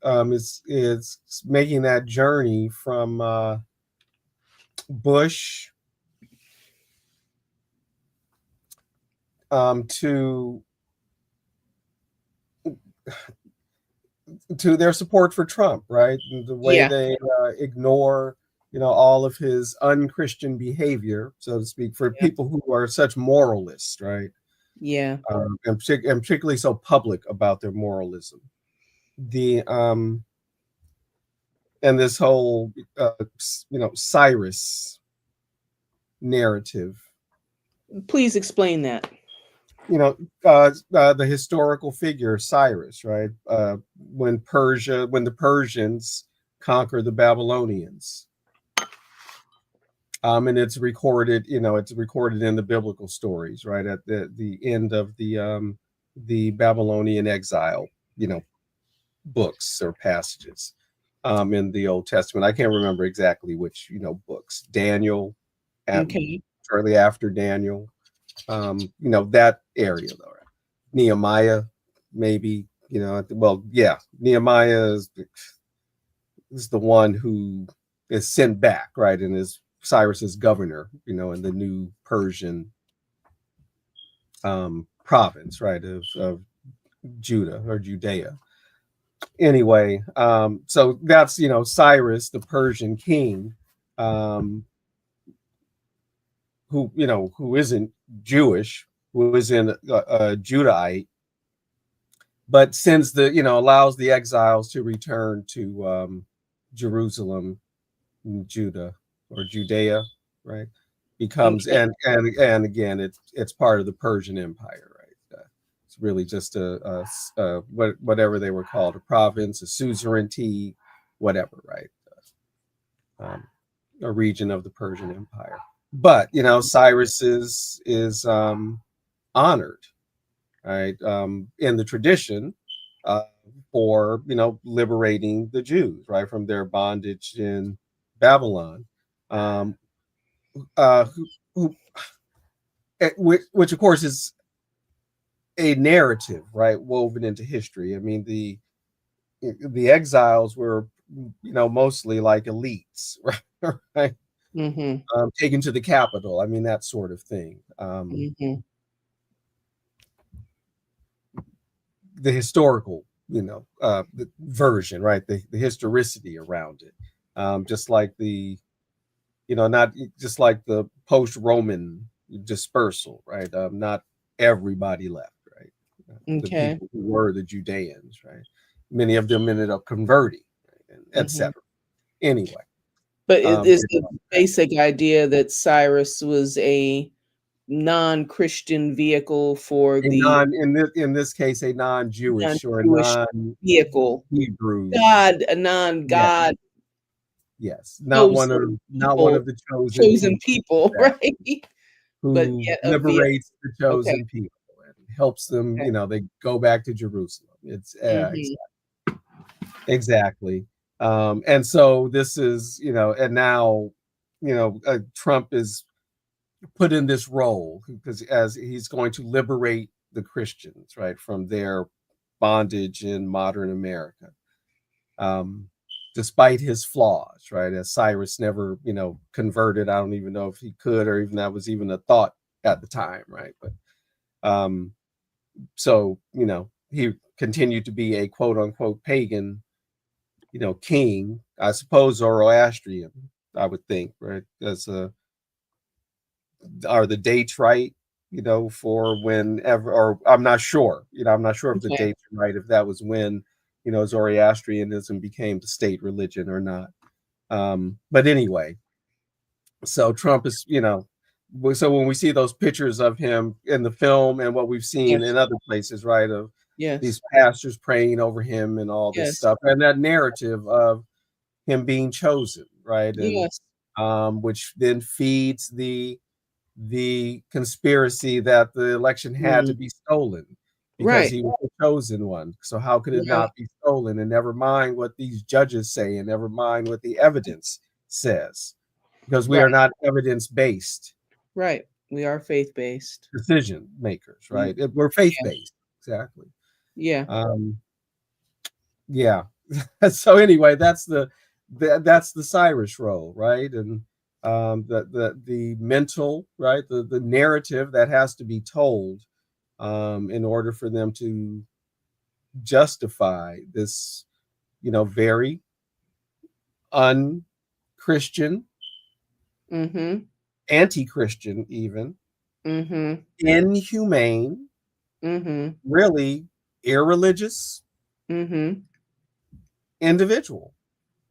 is making that journey from Bush to their support for Trump, right? And the way Yeah, they ignore, all of his unchristian behavior, so to speak, for yeah, people who are such moralists, right? yeah. And particularly so public about their moralism. The and this whole, Cyrus narrative. Please explain that. The historical figure Cyrus, right? When the Persians conquer the Babylonians, and it's recorded in the biblical stories, right? At the end of the Babylonian exile, books or passages, in the Old Testament. I can't remember exactly which, books. Daniel, at, Okay. shortly after Daniel, that area though. Right? Nehemiah, maybe, well, yeah, Nehemiah is the one who is sent back, right, and is Cyrus's governor, in the new Persian province, right, of Judah or Judea. Anyway, so that's Cyrus, the Persian king, um, who isn't Jewish, who is in a Judahite, but sends allows the exiles to return to Jerusalem, Judah or Judea, right? Becomes Okay. and again, it's part of the Persian Empire, right? It's really just whatever they were called, a province, a suzerainty, whatever, right? Um, a region of the Persian Empire. But Cyrus is honored, right, in the tradition, uh, for liberating the Jews, right, from their bondage in Babylon, um, who which of course is a narrative, right, woven into history. I mean, the exiles were mostly like elites, right, right, Mm-hmm. taken to the capital. I mean, that sort of thing. Mm-hmm. The historical, the version, right? The historicity around it, just like not just like the post-Roman dispersal, right? Not everybody left, right? The Okay. people who were the Judeans, right? Many of them ended up converting, right? Mm-hmm. Etc. Anyway, But it is based the on that. basic idea that Cyrus was a non-Christian vehicle for A the non in this case a non-Jewish or a non-Jewish vehicle. non-Hebrew. God, a non-God Yes, chosen not one people, of the chosen chosen people, people, that right? But who yet a vehicle. liberates the Okay. chosen people and helps them. Okay. They go back to Jerusalem. It's Mm-hmm. exactly. And so this is, and now, Trump is put in this role because as he's going to liberate the Christians, right, from their bondage in modern America. um, Despite his flaws, right? As Cyrus never, converted. I don't even know if he could, or even that was even a thought at the time, right? But um, so he continued to be a quote unquote pagan, king. I suppose Zoroastrian, I would think, right? As are the dates right? For whenever, or I'm not sure. I'm not sure if the Okay. dates are right. If that was when, Zoroastrianism became the state religion or not. But anyway, so Trump is, so when we see those pictures of him in the film and what we've seen Yes. in other places, right, of Yes. these pastors praying over him and all this Yes. stuff, and that narrative of him being chosen, right, and Yes. which then feeds the conspiracy that the election had to Mm. be stolen because Right. he was the chosen one. So how could it Right. not be stolen? And never mind what these judges say, and never mind what the evidence says, because we Right. are not evidence based Right. We are faith-based. decision makers, Mm. right? We're faith Yeah. based, exactly. Yeah. Um, yeah. So anyway, that's the Cyrus role, right? And the mental, right, the narrative that has to be told, in order for them to justify this, very unchristian, Mm-hmm. anti-Christian, even Mm-hmm. inhumane, Mm-hmm. really irreligious Mm-hmm. individual,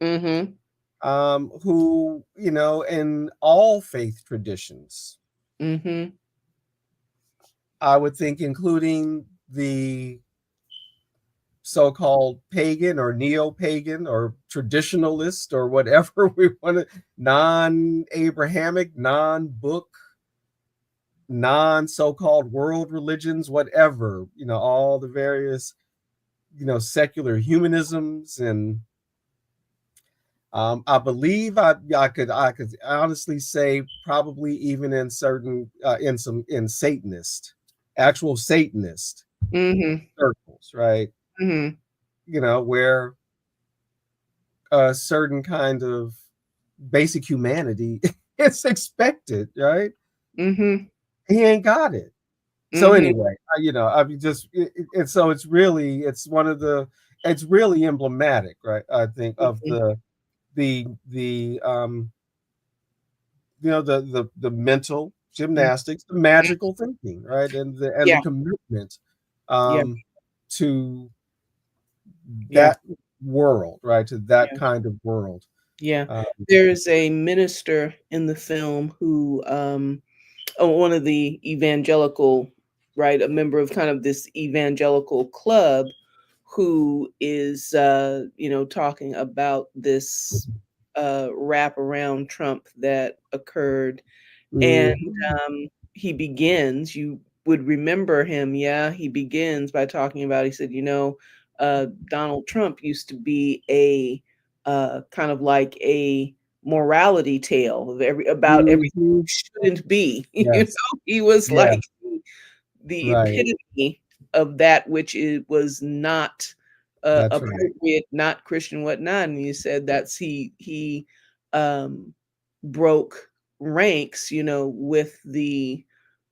Mm-hmm. who, in all faith traditions, Mm-hmm. I would think, including the so-called pagan or neo-pagan or traditionalist or whatever we want to, non-Abrahamic, non-book, non-so-called world religions, whatever, all the various, secular humanisms. And I believe I could honestly say probably even in certain, in Satanist, actual Satanist Mm-hmm. circles, right? Mm-hmm. Where a certain kind of basic humanity is expected, right? Mm-hmm. He ain't got it. So Mm-hmm. anyway, I mean, and so it's one of the, it's really emblematic, right? I think of the the mental gymnastics, the magical thinking, right, and the Yeah. commitment, Yeah. um, to Yeah. that world, right, to that Yeah. kind of world. Yeah. Um, There's a minister in the film who one of the evangelical, right, a member of kind of this evangelical club who is talking about this wrap around Trump that occurred. And Mhm. he begins, you would remember him, yeah, he begins by talking about, he said, Donald Trump used to be a kind of like a morality tale of about everything Mhm. shouldn't be. Yes. He was Yes. like the Right. epitome of that which it was not That's right. appropriate, not Christian, whatnot. And you said that's he um, broke ranks,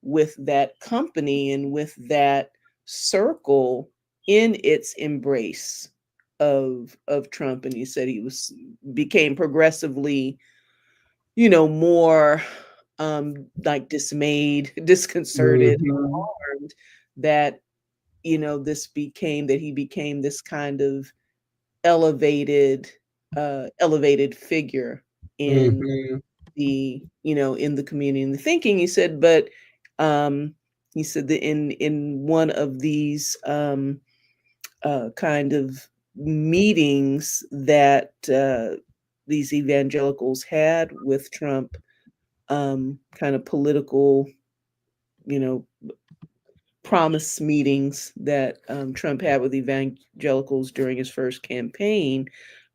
with that company and with that circle in its embrace of Trump. And he said he was became progressively, more like dismayed, disconcerted, Mhm. alarmed that he became this kind of elevated elevated figure in Mhm. in the community and the thinking. Um he said that in one of these kind of meetings that these evangelicals had with Trump, kind of political, you know, promise meetings that Trump had with evangelicals during his first campaign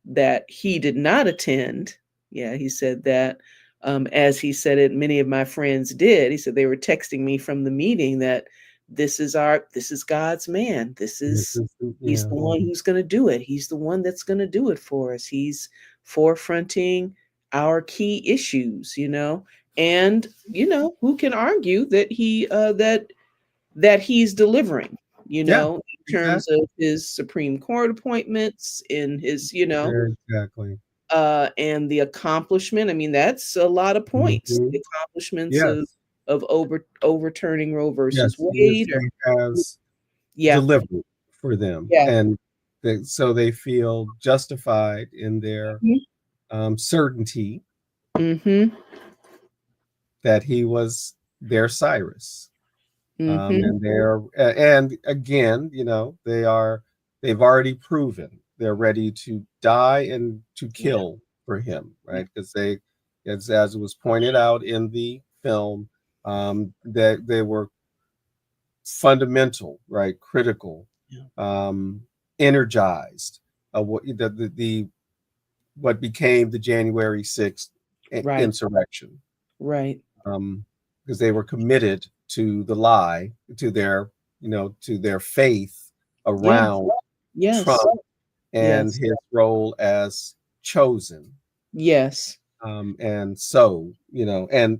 that he did not attend. Yeah, he said that, as he said it, many of my friends did. He said they were texting me from the meeting that this is God's man. This is He's yeah. the one who's going to do it. He's the one that's going to do it for us. He's forefronting our key issues, and who can argue that he's delivering, Yeah, in terms exactly. of his Supreme Court appointments, in his, Exactly. and the accomplishment. I mean, that's a lot of points. The Mhm. accomplishments of Yes. overturning Roe versus Yes. Yes. Wade, or He has yeah, delivered for them, yeah, and so they feel justified in their certainty mm-hmm, that he was their Cyrus. mm-hmm, And and again, they've already proven they're ready to die and to yeah, kill for him, yeah, right? Because as it was pointed out in the film, that they were fundamental, right, critical, yeah, um, energized, what what became the January 6th right, insurrection, right, um, because they were committed to the lie, to their faith yeah, around yes, Trump and yes, his role as chosen. yes, And so, and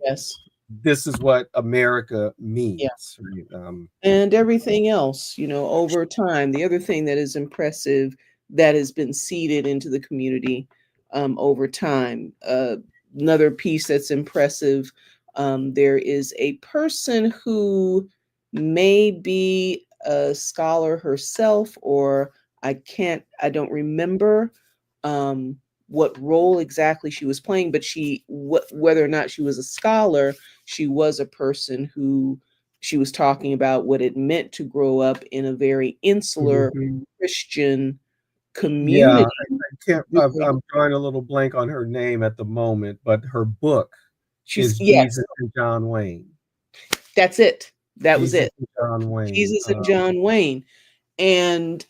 yes, this is what America yeah. means. Right? And everything else, over time. The other thing that is impressive that has been seeded into the community over time. Another piece that's impressive. There is a person who may be a scholar herself, or I don't remember um, what role exactly she was playing, but whether or not she was a scholar, she was a person who she was talking about what it meant to grow up in a very insular Mhm. Christian Yeah, community. I can't. During- I'm drawing a little blank on her name at the moment, but her book She's is yes, Jesus and John Wayne. that's it. That was Jesus it. and John Wayne. Jesus and John Wayne. And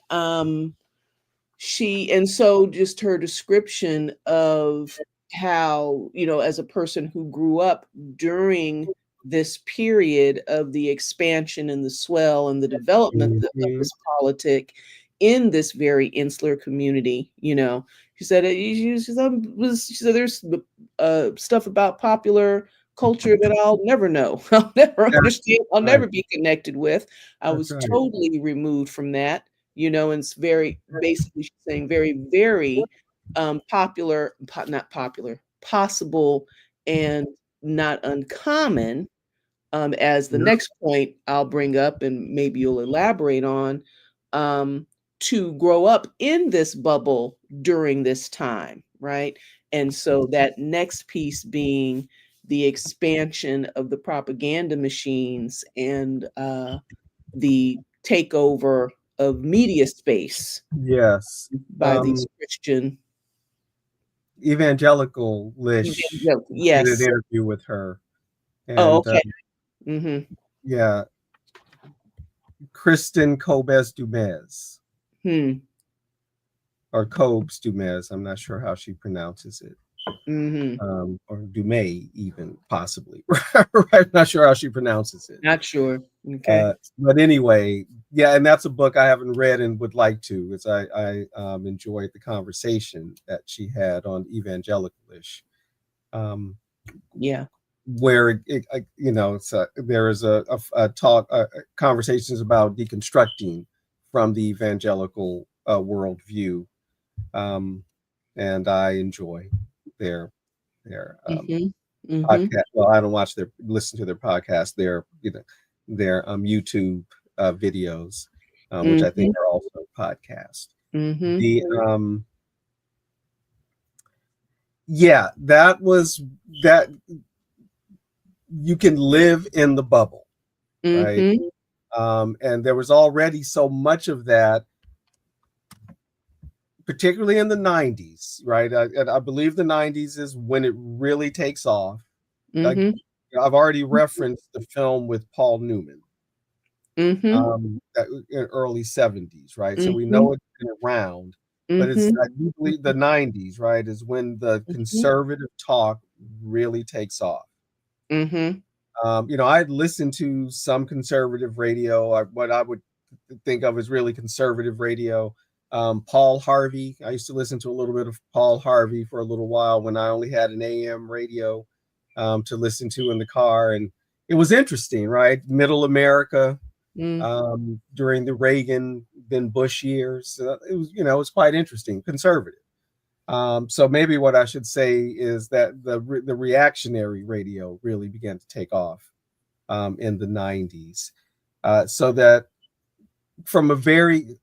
so just her description of how, as a person who grew up during this period of the expansion and the swell and the development of Mhm. this politic in this very insular community. She said she said there's stuff about popular culture that I'll never know. I'll never understand. I'll Right. never be connected with. I That's was right. totally removed from that. And it's very basically she's saying very, very popular, not popular, possible, and not uncommon, as the Yeah. next point I'll bring up and maybe you'll elaborate on, um, to grow up in this bubble during this time, right? And so that next piece being the expansion of the propaganda machines and the takeover of media space Yes. by these Christian. Evangelical Lish did an Yes. interview with her, Oh, and okay. Mm-hmm. yeah, Kristen Kobes Dumez Hmm. or Kobes Dumez. I'm not sure how she pronounces it, Mm-hmm. or Dumay even possibly. Right, not sure how she pronounces it. Not sure. Okay. But anyway, yeah, and that's a book I haven't read and would like to, because I enjoyed the conversation that she had on evangelicalish, um, Yeah. where there is a talk, conversations about deconstructing from the evangelical worldview, um, and I enjoy their their Mm-hmm. Mm-hmm. podcast. Well, I don't listen to their podcast. Their YouTube videos, which I think Mm-hmm. are also podcast. Mm-hmm. The Yeah, that was that. You can live in the bubble, right? Mm-hmm. And there was already so much of that, particularly in the '90s, right? And I believe the '90s is when it really takes off. Like, Mm-hmm. I've already referenced the film with Paul Newman, Mm-hmm. in early '70s, right? So we Mm-hmm. know it's been around, but Mm-hmm. I do believe the '90s, right, is when the Mm-hmm. conservative talk really takes off. Mm-hmm. I'd listened to some conservative radio, what I would think of as really conservative radio. Paul Harvey. I used to listen to a little bit of Paul Harvey for a little while when I only had an AM radio, to listen to in the car, and it was interesting, right? Middle America, Mm-hmm. during the Reagan then Bush years. It was quite interesting, conservative. So maybe what I should say is that the reactionary radio really began to take off, in the '90s, so that from a very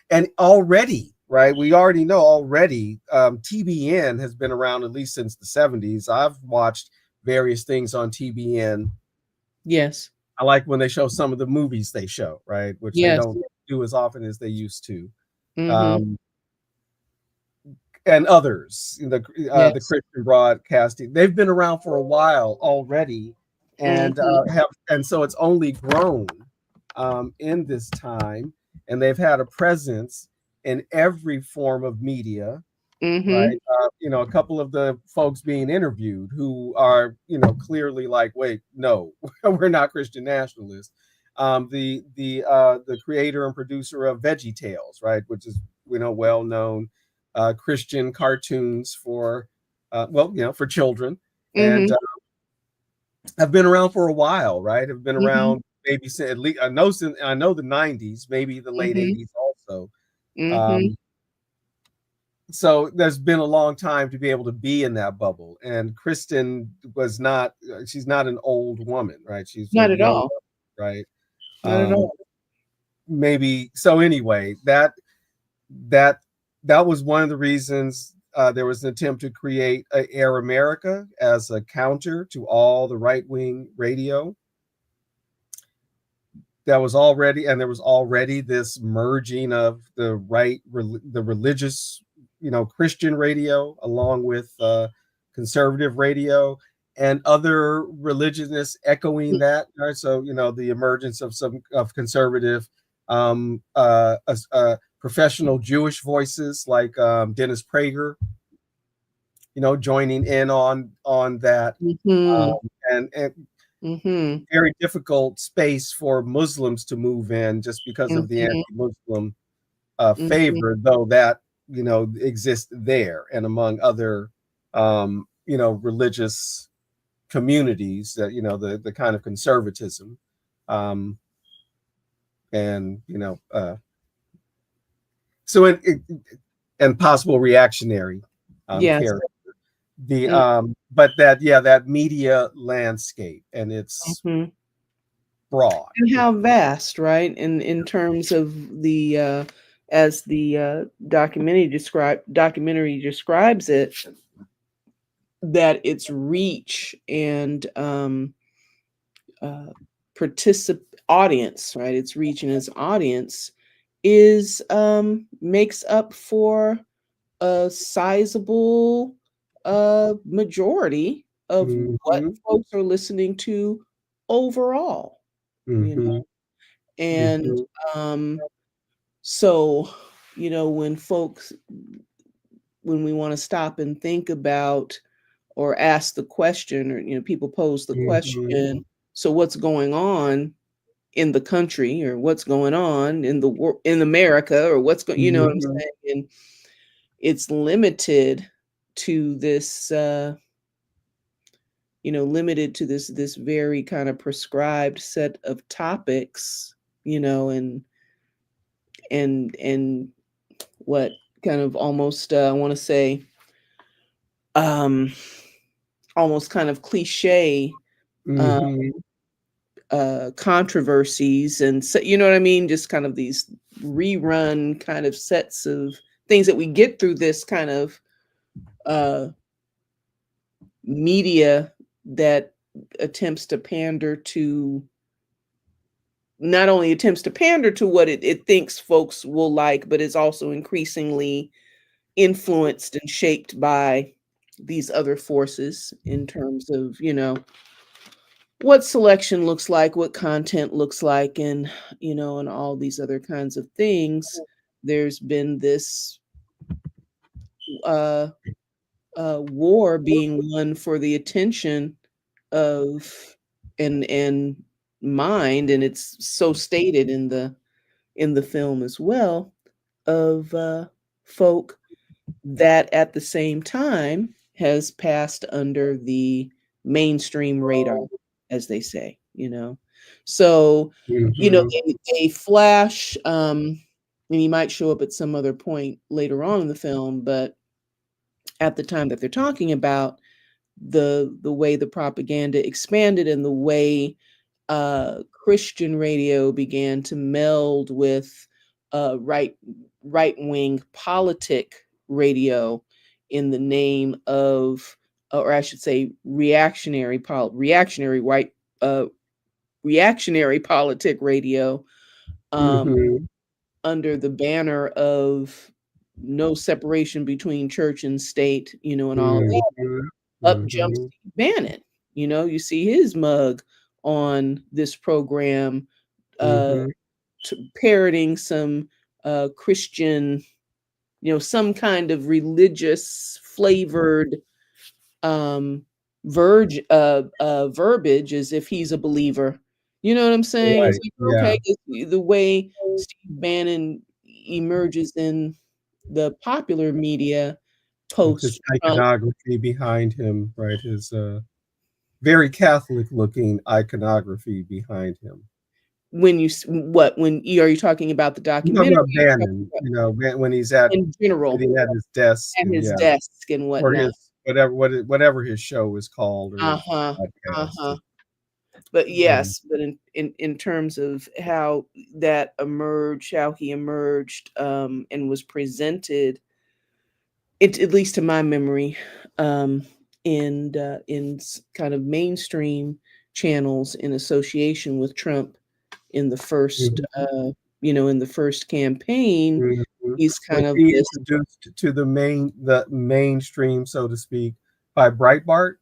and already, right, we already know already, TBN has been around at least since the '70s. I've watched various things on TBN. Yes. I like when they show some of the movies they show, right, which they Yes. don't do as often as they used to. Mm-hmm. Um, and others, the Yes. Christian broadcasting, they've been around for a while already, and Mm-hmm. so it's only grown, in this time, and they've had a presence in every form of media, Mm-hmm. right? A couple of the folks being interviewed who are, clearly like, wait, no, we're not Christian nationalists. The creator and producer of Veggie Tales, right, which is, well known, Christian cartoons for, for children, and Mm-hmm. have been around for a while, right? Have been Mm-hmm. around maybe since, at least I know the '90s, maybe the late Mm-hmm. '80s also. Mm-hmm. Um, so there's been a long time to be able to be in that bubble, and Kristen was not. She's not an old woman, right? She's a Not at young, all. right? Not at Um, all. Maybe so. Anyway, that that was one of the reasons, there was an attempt to create Air America as a counter to all the right wing radio. There was already this merging of the religious, Christian radio, along with, conservative radio, and other religionists echoing that, right? So, the emergence of some of conservative, professional Jewish voices like, Dennis Prager, joining in on that, Mm-hmm. and Mm-hmm. very difficult space for Muslims to move in, just because of the Mm-hmm. anti-Muslim, Mm-hmm. favor, though that, exists there and among other, religious communities, that, the kind of conservatism, um, and, so and possible reactionary, Yes. character. But that media landscape, and it's Mm-hmm. broad. And how vast, right? In terms of the as the documentary describes it, that its reach and uh, audience, right? Its reach and its audience is makes up for a sizable a majority of what Mhm. folks are listening to overall, you know. Mhm. And Mhm. um, so, when when we want to stop and think about or ask the question, or people pose the Mhm. question, so what's going on in the country, or what's going on in the world, in America, or what's going, what I'm Mhm. saying? And it's limited to this limited to this very kind of prescribed set of topics, and what kind of almost I want to say um almost kind of cliche uh, Mhm. controversies, and so, you know what I mean, just kind of these rerun kind of sets of things that we get through this kind of uh media that attempts to pander to not only attempts to pander to what it thinks folks will like, but is also increasingly influenced and shaped by these other forces in terms of, what selection looks like, what content looks like, and, and all these other kinds of things. There's been this uh, war being won for the attention of and mind, and it's so stated in the film as well, of folk that at the same time has passed under the mainstream radar, as they say, So, Mhm. they flash, and he might show up at some other point later on in the film, but at the time that they're talking about, the way the propaganda expanded, and the way Christian radio began to meld with right wing politic radio in the name of, or I should say, uh, reactionary politic radio, um, Mhm. under the banner of no separation between church and state, and all of Mhm. that. Up jumps Mhm. Steve Bannon. You see his mug on this program, uh, Mhm. parroting some Christian, some kind of religious flavored um, verbiage, as if he's a believer. You know what I'm saying? It's Right. like, Yeah. okay, the way Steve Bannon emerges in the popular media With his post Trump, iconography behind him, right? His very Catholic looking iconography behind him. when are you talking about the I'm talking documentary? about Or are you talking Bannon, about when he's at in general sitting at his desk, at and his yeah, desk and or whatnot? his whatever his show is called, or his Uh-huh. podcast. Uh-huh. But Um, yes, but in terms of how that emerged, how he emerged, and was presented, it, at least to my memory, um, kind of mainstream channels in association with Trump in the first, mhm, in the first campaign, mhm. he's Was kind of he this. introduced to the mainstream, so to speak, by Breitbart?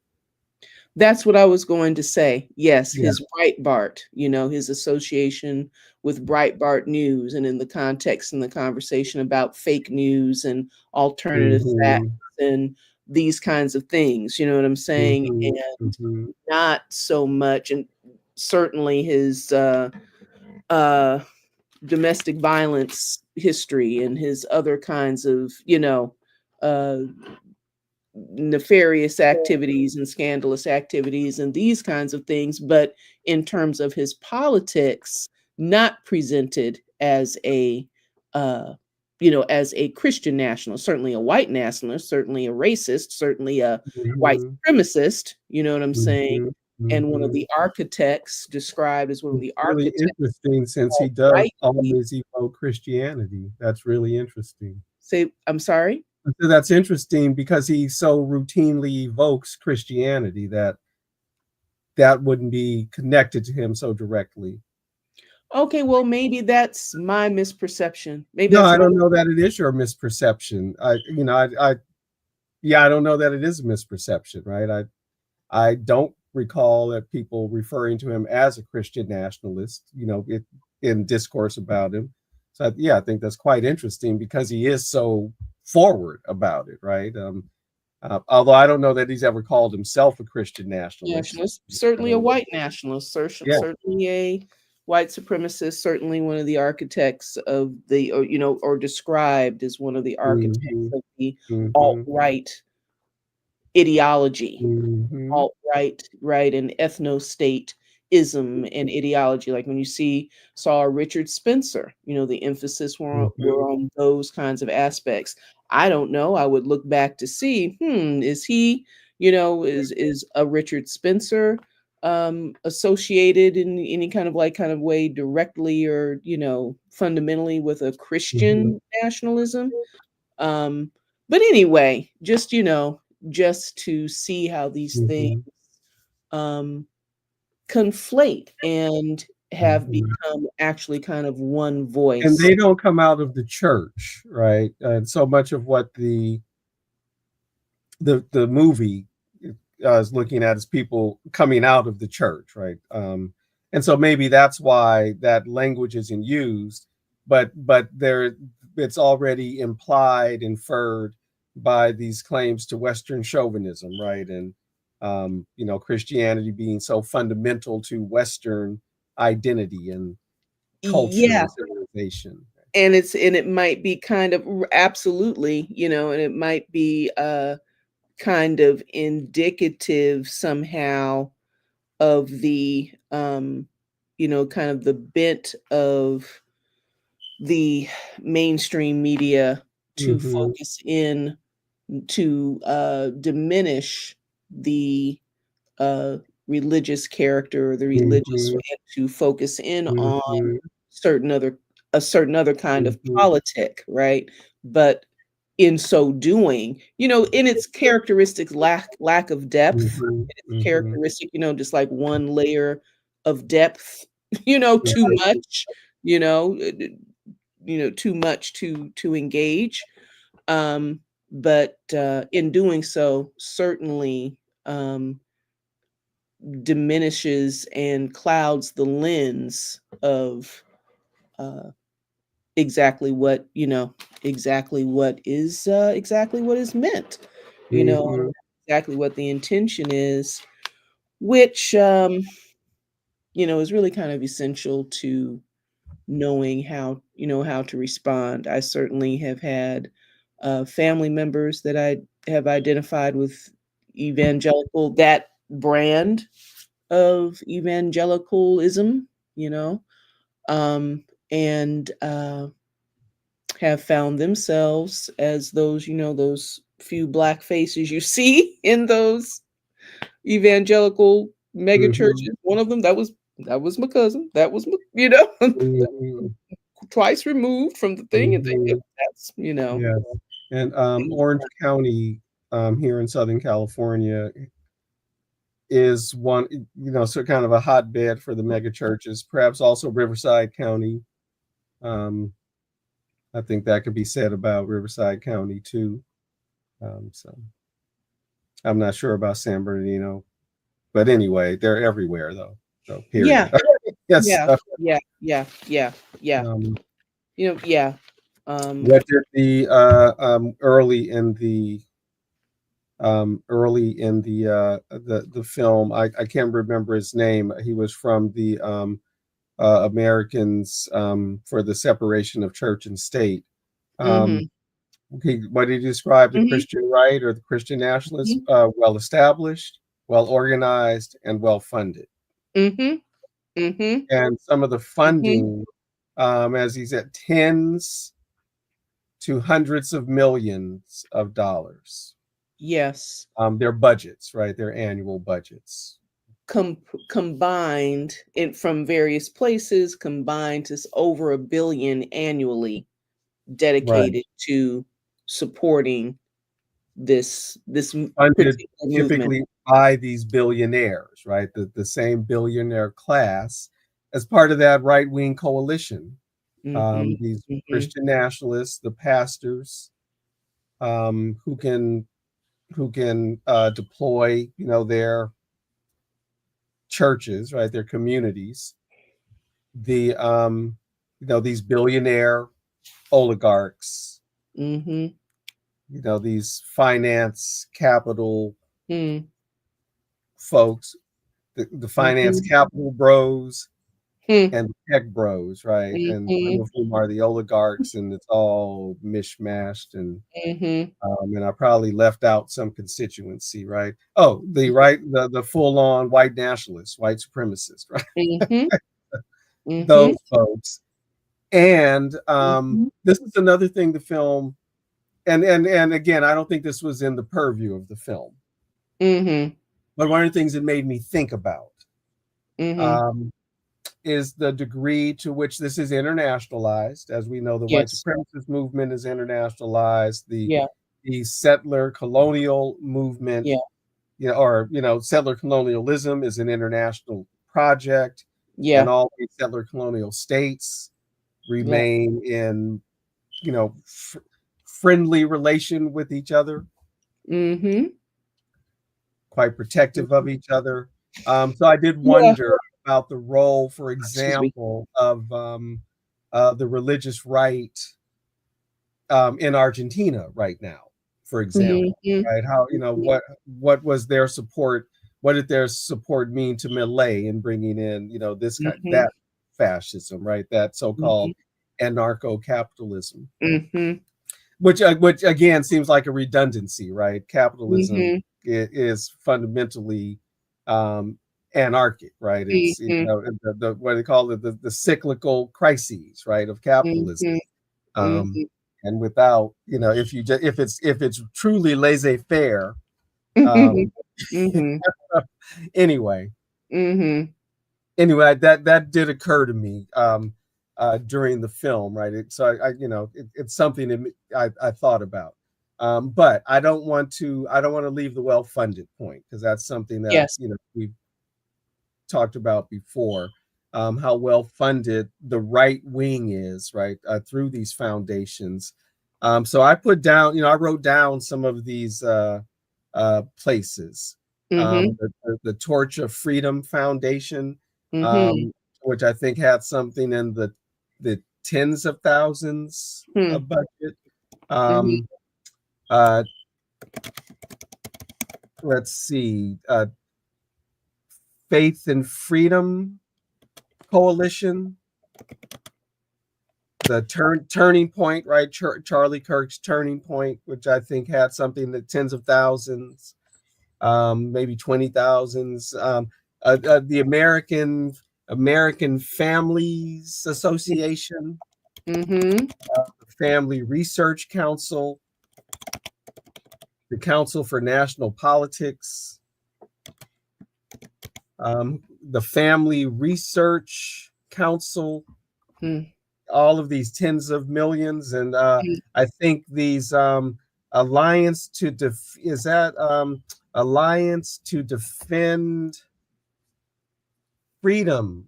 That's what I was going to say. Yes, Yeah. his Breitbart, his association with Breitbart News, and in the context and the conversation about fake news and alternative facts Mhm. and these kinds of things, you know what I'm saying? Mhm. And Mhm. not so much, and certainly his uh, domestic violence history and his other kinds of, uh, nefarious activities and scandalous activities and these kinds of things, but in terms of his politics, not presented as uh, as a Christian nationalist, certainly a white nationalist, certainly a racist, certainly a white Mhm. supremacist. You know what I'm saying? Mhm. And one of Mhm. the architects, described as one of It's the really architects interesting since of he does white. always evoke Christianity. That's really interesting. Say, I'm sorry. So that's interesting because he so routinely evokes Christianity that that wouldn't be connected to him so directly. Okay, well, maybe that's my misperception. Maybe No, that's I my don't know that it is your misperception. yeah, I don't know that it is a misperception, right? I don't recall that people referring to him as a Christian nationalist, in discourse about him. So yeah, I think that's quite interesting because he is so forward about it, right? Although I don't know that he's ever called himself a Christian nationalist. Nationalist, certainly a Um, white nationalist, yeah. certainly a white supremacist, certainly one of the architects of the, or described as one of the architects Hmm. of the Hmm. alt-right ideology, Hmm. alt-right, right, and ethno-stateism and ideology. Like when you saw Richard Spencer, the emphasis were on those kinds of aspects. I don't know. I would look back to see, is he, is a Richard Spencer associated in any kind of way directly or, fundamentally with a Hmm. Christian nationalism? But anyway, just to see how these things Hmm. um, conflate and have Hmm. become actually kind of one And voice. they don't come out of the church, right? And so much of what the movie is looking at is people coming out of the church, right? And so maybe that's why that language isn't used, but there it's already implied, inferred by these claims to Western chauvinism, right? And Christianity being so fundamental to Western identity and culture Yeah, and civilization. and it might be kind of absolutely, and it might be kind of indicative somehow of the kind of the bent of the mainstream media to Mm-hmm. focus in to diminish the uh, religious character or the religious, Mm-hmm. and to focus in on Mm-hmm. certain other a certain other kind of Mm-hmm. politic, right? But in so doing, in its characteristics, lack of depth, Mm-hmm. its Mm-hmm. characteristic, just like one layer of depth, too much, you know, too much to engage. Um, but in doing so, certainly diminishes and clouds the lens of uh, exactly what exactly what is meant, Mm-hmm. exactly what the intention is, which is really kind of essential to knowing how to respond. I certainly have had family members that I have identified with evangelical, that brand of evangelicalism, you know, um, and have found themselves as those few black faces you see in those evangelical mega Mm-hmm. churches. One of them that was my cousin. That was my, Mm-hmm. twice removed from the thing, and Mm-hmm. that's Yes. And Orange County, here in Southern California, is one, so kind of a hotbed for the mega churches. Perhaps also Riverside County. Um, I think that could be said about Riverside County too. So I'm not sure about San Bernardino, but anyway, they're everywhere though. So yeah, period. Yes. yeah, yeah, yeah, yeah, yeah. Um, Yeah. Um, what did the early in the film. I can't remember his name. He was from the Americans for the separation of church and state. Um, mhm, what did he describe the mhm, Christian right or the Christian nationalists? mhm, Well established, well organized, and well funded. mhm, mhm, And some of the mhm. funding, as he said, tens to hundreds of millions of dollars. Yes. Their budgets, right? Their annual budgets. Combined in from various places, combined to over 1 billion annually Right. dedicated to supporting this Funded particular movement. typically by these billionaires, right? The same billionaire class as part of that right wing coalition. Mhm, These mhm, Christian nationalists, the pastors, who can who can deploy, their churches, right, their communities, the these billionaire oligarchs, Mm-hmm. these finance capital Mm-hmm. folks, the finance capital bros Mm-hmm. and the tech bros, right? And some Mm-hmm. of whom are the oligarchs, and it's all mishmashed. Mm-hmm. And I probably left out some constituency, right? Oh, the full on white nationalists, white supremacists, right? Mm-hmm. Mm-hmm. Those folks. And Mm-hmm. this is another thing the film, and again, I don't think this was in the purview of the film, Mm-hmm. but one of the things it made me think about Mm-hmm. um, is the degree to which this is internationalized. As we know, the white Yes. supremacist movement is internationalized. Yeah. The settler colonial movement, Yeah. or settler colonialism is an international project, and Yeah. all these settler colonial states Yeah. remain in friendly relation with each other, Mm-hmm. quite protective of each other. So I did Yeah. wonder about the role, for Excuse me. example, of the religious right in Argentina right now, for example, Mm-hmm. right? How what was their support? What did their support mean to Milei in bringing in this kind Mm-hmm. that fascism, right? That Mm-hmm. so-called anarcho-capitalism, Mm-hmm. which again seems like a redundancy, right? Capitalism Mm-hmm. is fundamentally um, anarchic, right? It's Mm-hmm. the what they call it, the cyclical crises, right, of capitalism. Mm-hmm. Um, and without, if it's truly laissez-faire, Mm-hmm. um, Mm-hmm. anyway, Mm-hmm. that did occur to me during the film, right? It's something that I thought about. But I don't want to leave the well-funded point, because that's something that Yes. we've talked about before, how well funded the right wing is, right, through these foundations. So I wrote down some of these places. Mm-hmm. The Torch of Freedom Foundation, Mm-hmm. um, which I think had something in the tens of thousands Hmm. of budget. Mm-hmm. Um, uh, let's see, Faith and Freedom Coalition, the Turning Point, right? Charlie Kirk's Turning Point, which I think had something that tens of thousands, maybe 20,000s. The American Families Association, Mm-hmm. the Family Research Council, the Council for National Politics, the Family Research Council, Hmm. all of these tens of millions. And I think these Alliance to is that Alliance to Defend Freedom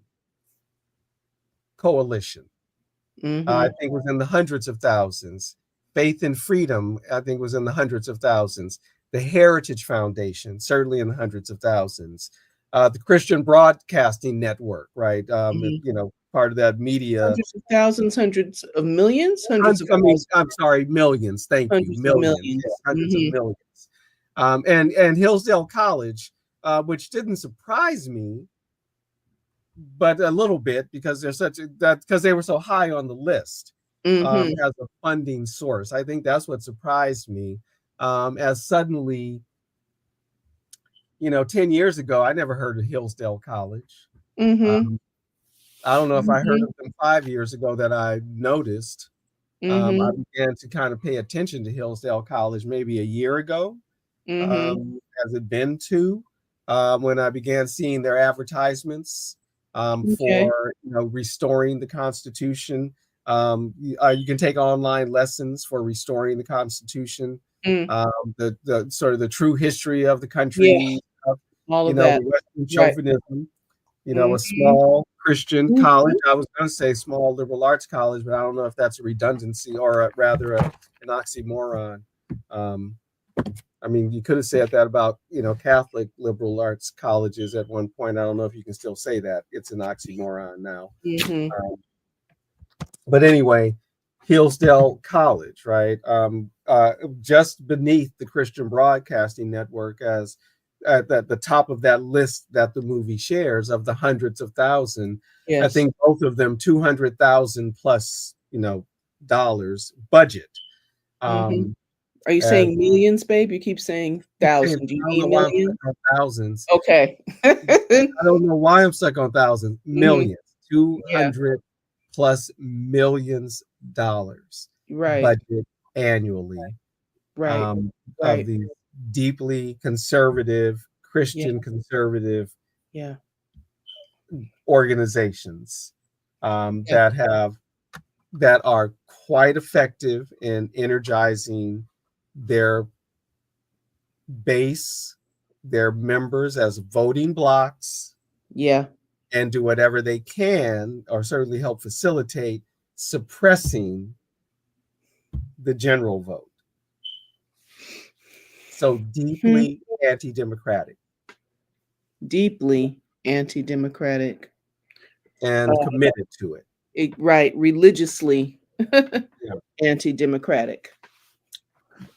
Coalition, I Mm-hmm. think was in the hundreds of thousands. Faith and Freedom, I think, was in the hundreds of thousands. The Heritage Foundation, certainly in the hundreds of thousands. The Christian Broadcasting Network, right? Mm-hmm. Part of that media. Hundreds of thousands, hundreds of millions, hundreds of thousands, I'm sorry, millions. Thank you, hundreds of millions, yeah, millions. hundreds of Mm-hmm. millions. And Hillsdale College, which didn't surprise me, but a little bit, because because they were so high on the list Mm-hmm. as a funding source. I think that's what surprised me. As suddenly, 10 years ago, I never heard of Hillsdale College. Mm-hmm. Um, I don't know if I heard Mm-hmm. of them 5 years ago that I noticed. I Mm-hmm. began to kind of pay attention to Hillsdale College maybe a year ago. Mm-hmm. Has it been two? When I began seeing their advertisements Okay. for restoring the Constitution. You can take online lessons for restoring the Constitution. Mm. The sort of the true history of the Yeah. country, of, All of the that. Western Right. chauvinism. A Mm-hmm. small Christian college. Mm-hmm. I was going to say small liberal arts college, but I don't know if that's a redundancy or rather an oxymoron. Um, I mean, you could have said that about, Catholic liberal arts colleges at one point. I don't know if you can still say that. It's an oxymoron now. Mm-hmm. Um, but anyway, Hillsdale College, right? Just beneath the Christian Broadcasting Network, as at the top of that list that the movie shares of the hundreds of thousands. I Yes. think both of them 200,000 plus, dollars budget. Mm-hmm. Um, Are you as saying millions, babe? You keep saying I thousand. Do you don't know mean why I'm millions? stuck on thousands. Okay. I don't know why I'm stuck on thousands. Hmm. Millions, Yeah. 200 plus millions dollars Right. budget annually, Right. of Right. these deeply conservative, Yeah. Christian conservative Yeah. organizations, Yeah. that are quite effective in energizing their base, their members as voting blocks, Yeah. and do whatever they can, or certainly help facilitate suppressing the general vote. So Hmm. deeply anti-democratic Deeply anti-democratic. and committed to it. Right. Religiously Yeah. anti-democratic.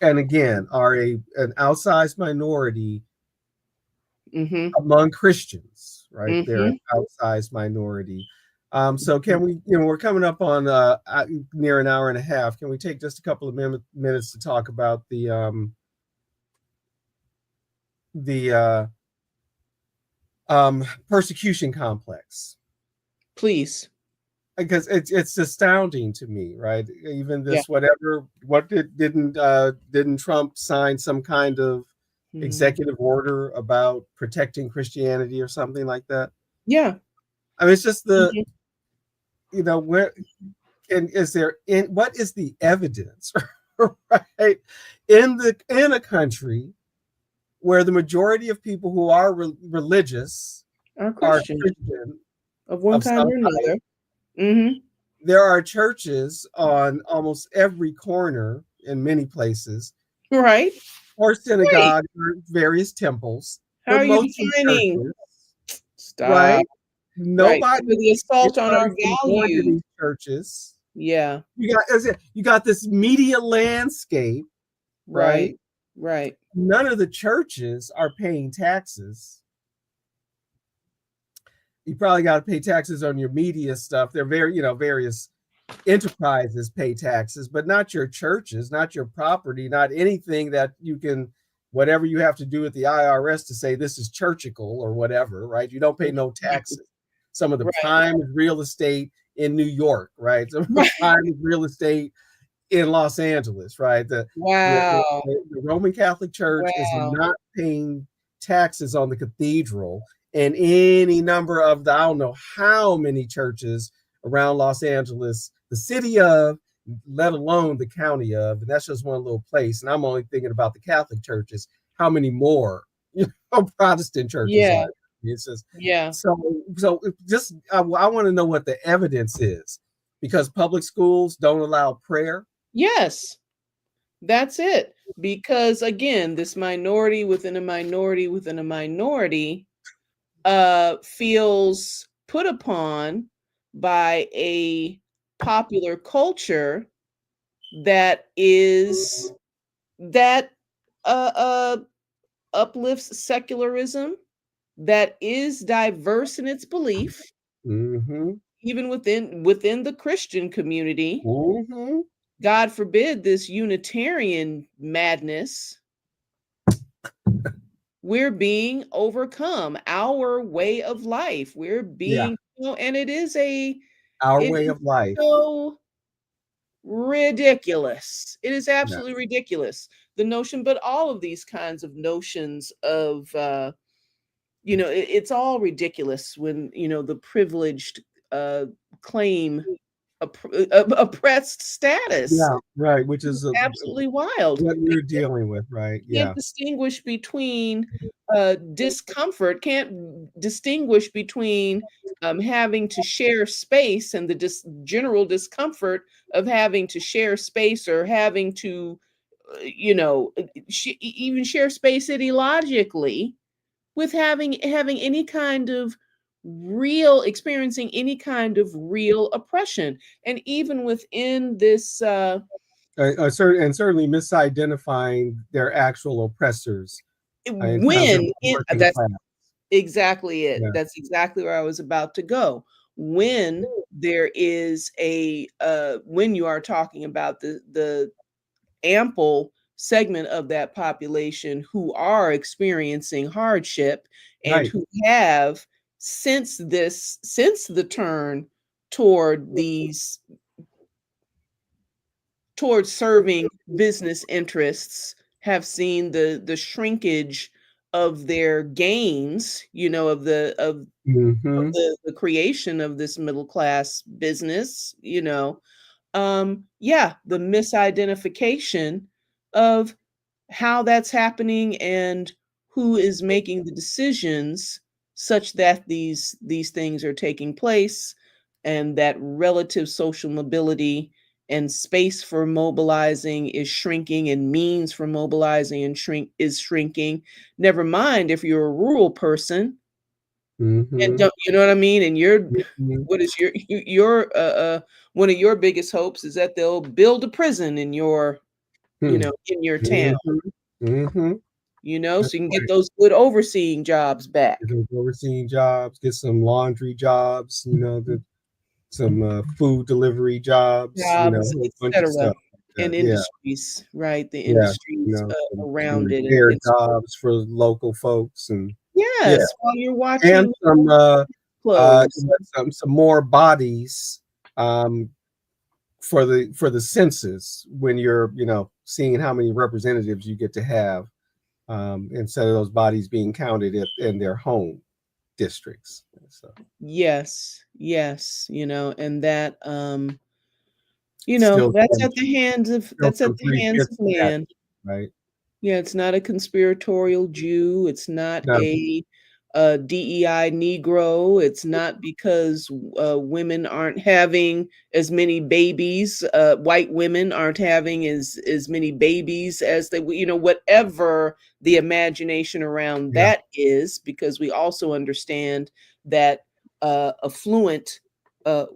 And again, are an outsized minority Mm-hmm. among Christians, right? They're Mm-hmm. an outsized minority. So can we, we're coming up on near an hour and a half. Can we take just a couple of minutes to talk about the persecution complex? Please. Because it's astounding to me, right? Even Yeah. this, didn't Trump sign some kind of Mhm. executive order about protecting Christianity or something like that? Yeah. I mean, it's just Mhm. where what is the evidence, right? In a country where the majority of people who are religious Are are Christian Christian of one of kind some or type. another. Mm-hmm. There are churches on almost every corner in many places, Right. or Right. synagogues, or various temples, How but are you mostly defining? churches, right? Stop. Right. For Nobody, the assault on our anybody's been going to values. these churches. Yeah. You got this media landscape, Right. right? Right. None of the churches are paying taxes. You probably got to pay taxes on your media stuff. They're various enterprises pay taxes, but not your churches, not your property, not anything that you can, whatever you have to do with the IRS to say this is churchical or whatever, right? You don't pay no taxes. Some of the Right. prime real estate in New York, right? Some of the Right. prime real estate in Los Angeles, right? Wow. The Roman Catholic Church is Wow. not paying taxes on the cathedral, and any number of I don't know how many churches around Los Angeles, the city of, let alone the county of, and that's just one little place. And I'm only thinking about the Catholic churches. How many more, Protestant churches Yeah. are? It's just Yeah. so. Just I want to know what the evidence is, because public schools don't allow prayer. Yes. That's it. Because again, this minority within a minority within a minority feels put upon by a popular culture that is that uh, uh, uplifts secularism, that is diverse in its belief, Mm-hmm. even within the Christian community. Mm-hmm. God forbid this Unitarian madness. We're being overcome. Our way of life. We're Yeah, being, and it our way is of life. so ridiculous. It is Yeah. absolutely ridiculous. The notion, but all of these kinds of notions of, it's all ridiculous when, the privileged uh, claim oppressed status. Yeah, right, which is Absolutely wild. what we're dealing with, right? Can't Yeah. distinguish between discomfort, can't distinguish between having to share space and the general discomfort of having to share space or having to even share space ideologically with having any kind of real experiencing any kind of real oppression. And even within this certainly misidentifying their actual oppressors in terms of when the working that's class. exactly it. Yeah. That's exactly where I was about to go. When there is when you are talking about the ample segment of that population who are experiencing hardship and Right. who have since the turn toward these towards serving business interests have seen the shrinkage of their gains, of Hmm. the creation of this middle class business, yeah, the misidentification of how that's happening and who is making the decisions such that these things are taking place, and that relative social mobility and space for mobilizing is shrinking, and means for mobilizing and shrinking. Never mind if you're a rural person and Hmm. don't, you know what I mean, and you're Hmm. what is your one of your biggest hopes is that they'll build a prison in your in your town, Hmm. so That's you can get right. those good overseeing jobs Get back. those overseeing jobs, get some laundry jobs, some food delivery jobs, a Jobs, whole bunch of etc. stuff like And that. Yeah, industries, right? The yeah. industries Some around it, repair jobs for local folks, and yeah, yes, while you're and watching some close. some more bodies for the census when you're seeing how many representatives you get to have, instead of those bodies being counted in their home districts. So Yes, yes, and that still that's some, at the hands of still some three fifths of that, man. right? Yeah, it's not a conspiratorial Jew. It's not No. a DEI Negro. It's not because women aren't having as many babies. White women aren't having as many babies as they, whatever the imagination around Yeah. that is, because we also understand that affluent uh,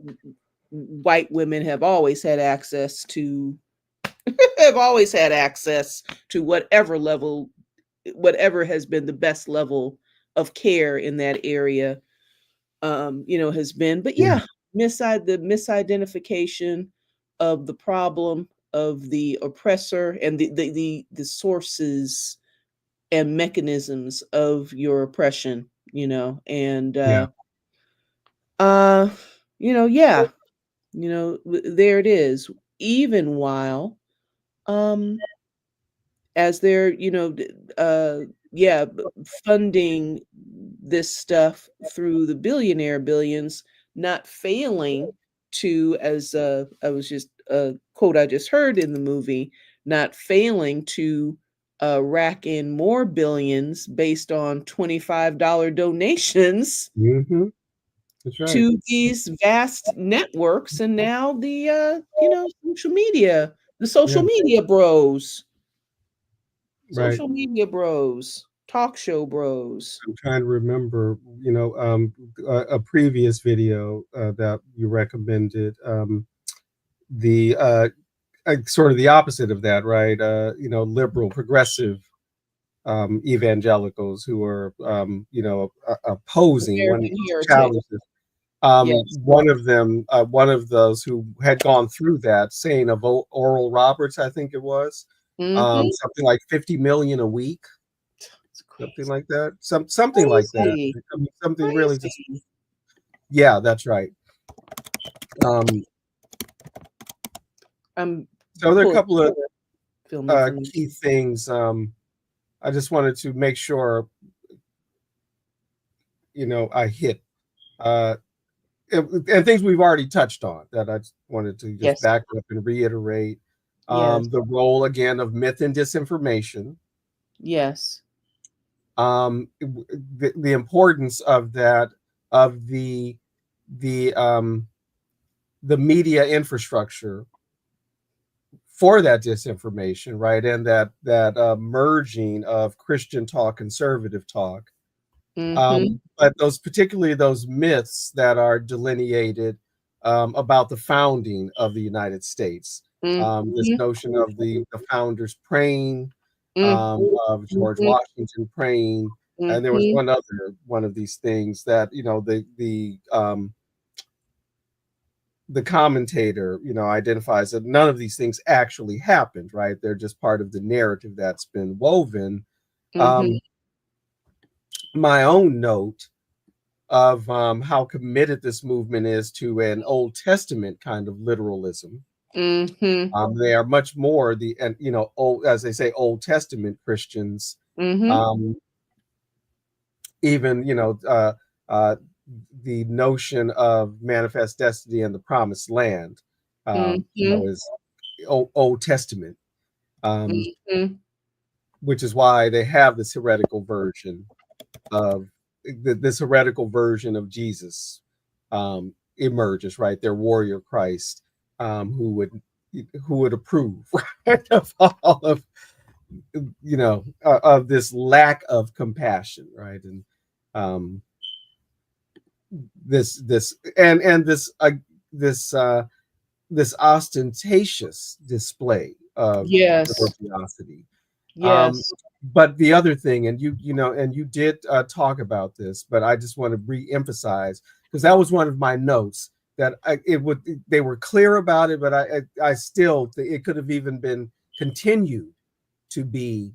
white women have always had access to whatever has been the best level of care in that area, has been. But Yeah. yeah, the misidentification of the problem, of the oppressor, and the sources and mechanisms of your oppression, and Yeah. uh yeah, there it is. Even while um as they're yeah, funding this stuff through the billionaire billions, not failing to, as I was just a quote I just heard in the movie, not failing to rack in more billions based on $25 donations Hmm. That's right. to these vast networks, and now the Yeah. social media bros, Right. talk show bros. I'm trying to remember, a previous video that you recommended. The Sort of the opposite of that, right? Liberal, progressive evangelicals who are, opposing one American Heritage. challenges. Yes. One of them, one of those who had gone through that, saying of Oral Roberts, I think it was, Mhm. something like 50 million a week, It's something crazy. like that, something like that. Crazy. I mean, something really just, Crazy. yeah, that's right. Um, I'm so there are a pulling couple of film information. key things. I just wanted to make sure, I hit, uh, and things we've already touched on that I just wanted to just Yes. back up and reiterate. Yes. The role again of myth and disinformation, Yes. the importance of that, of the the media infrastructure for that disinformation, right, and that merging of Christian talk, conservative talk. Mm-hmm. But those, particularly those myths that are delineated about the founding of the United States, this Mm-hmm. notion of the founders praying, of George Mm-hmm. Washington praying, and there was Mm-hmm. one other one of these things that the commentator identifies that none of these things actually happened, right? They're just part of the narrative that's been woven. Mm-hmm. Um, my own note of how committed this movement is to an Old Testament kind of literalism. Mm-hmm. They are much more the, and old, as they say, Old Testament Christians. Mm-hmm. Um, even uh, the notion of manifest destiny and the promised land, Mm-hmm. is Old Testament, um, Mm-hmm. which is why they have this heretical version of this heretical version of Jesus emerges, right? Their warrior Christ, who would approve, right, of all of this lack of compassion, right? And um, this this ostentatious display of Yes. religiosity. Um, Yes. but the other thing, and you did talk about this, but I just want to re-emphasize, because that was one of my notes, that they were clear about it, but I still think it could have even been continued to be